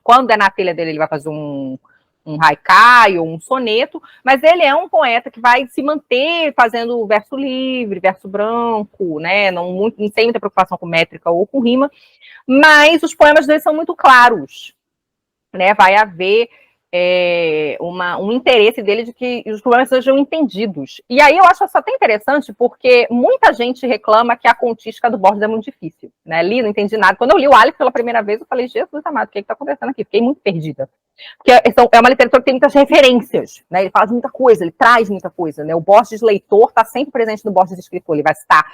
quando é na telha dele, ele vai fazer um haikai ou um soneto, mas ele é um poeta que vai se manter fazendo verso livre, verso branco, né? Não tem muita preocupação com métrica ou com rima, mas os poemas dele são muito claros, né? Vai haver um interesse dele de que os poemas sejam entendidos. E aí eu acho isso até interessante, porque muita gente reclama que a contística do Borges é muito difícil, né? Não entendi nada. Quando eu li o Alice pela primeira vez, eu falei, Jesus amado, o que está acontecendo aqui? Fiquei muito perdida. Porque é uma literatura que tem muitas referências, né? Ele faz muita coisa, ele traz muita coisa, né? O Borges leitor está sempre presente no Borges escritor. Ele vai citar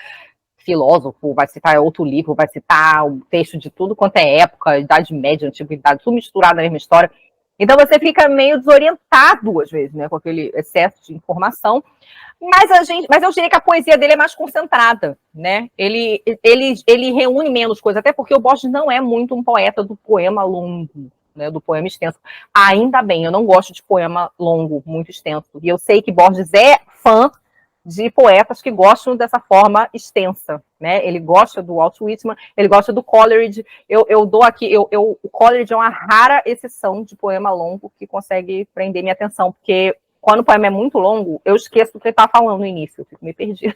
filósofo, vai citar outro livro, vai citar o texto de tudo quanto é época, Idade Média, Antiguidade, tudo misturado na mesma história. Então você fica meio desorientado, às vezes, né? Com aquele excesso de informação. Mas eu diria que a poesia dele é mais concentrada, né? Ele reúne menos coisas, até porque o Borges não é muito um poeta do poema longo, né, do poema extenso. Ainda bem, eu não gosto de poema longo, muito extenso. E eu sei que Borges é fã de poetas que gostam dessa forma extensa, né? Ele gosta do Walt Whitman, ele gosta do Coleridge. Eu dou aqui, o Coleridge é uma rara exceção de poema longo que consegue prender minha atenção, porque quando o poema é muito longo, eu esqueço do que ele está falando no início, eu fico meio perdida.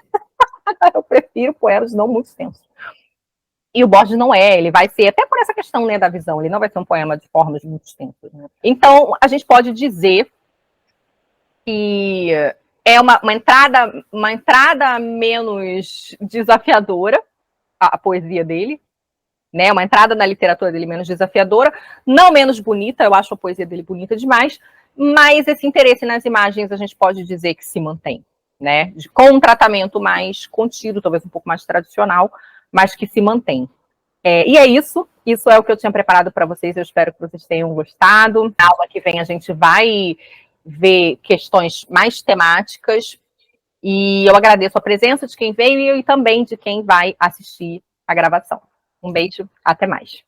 Eu prefiro poemas não muito extensos. E o Borges não ele vai ser, até por essa questão, né, da visão, ele não vai ser um poema de formas muito extensas, né? Então, a gente pode dizer que É uma entrada menos desafiadora, a poesia dele, né? Uma entrada na literatura dele menos desafiadora, não menos bonita, eu acho a poesia dele bonita demais, mas esse interesse nas imagens a gente pode dizer que se mantém, né? Com um tratamento mais contido, talvez um pouco mais tradicional, mas que se mantém. E é isso é o que eu tinha preparado para vocês, eu espero que vocês tenham gostado. Na aula que vem a gente vai ver questões mais temáticas, e eu agradeço a presença de quem veio e também de quem vai assistir a gravação. Um beijo, até mais.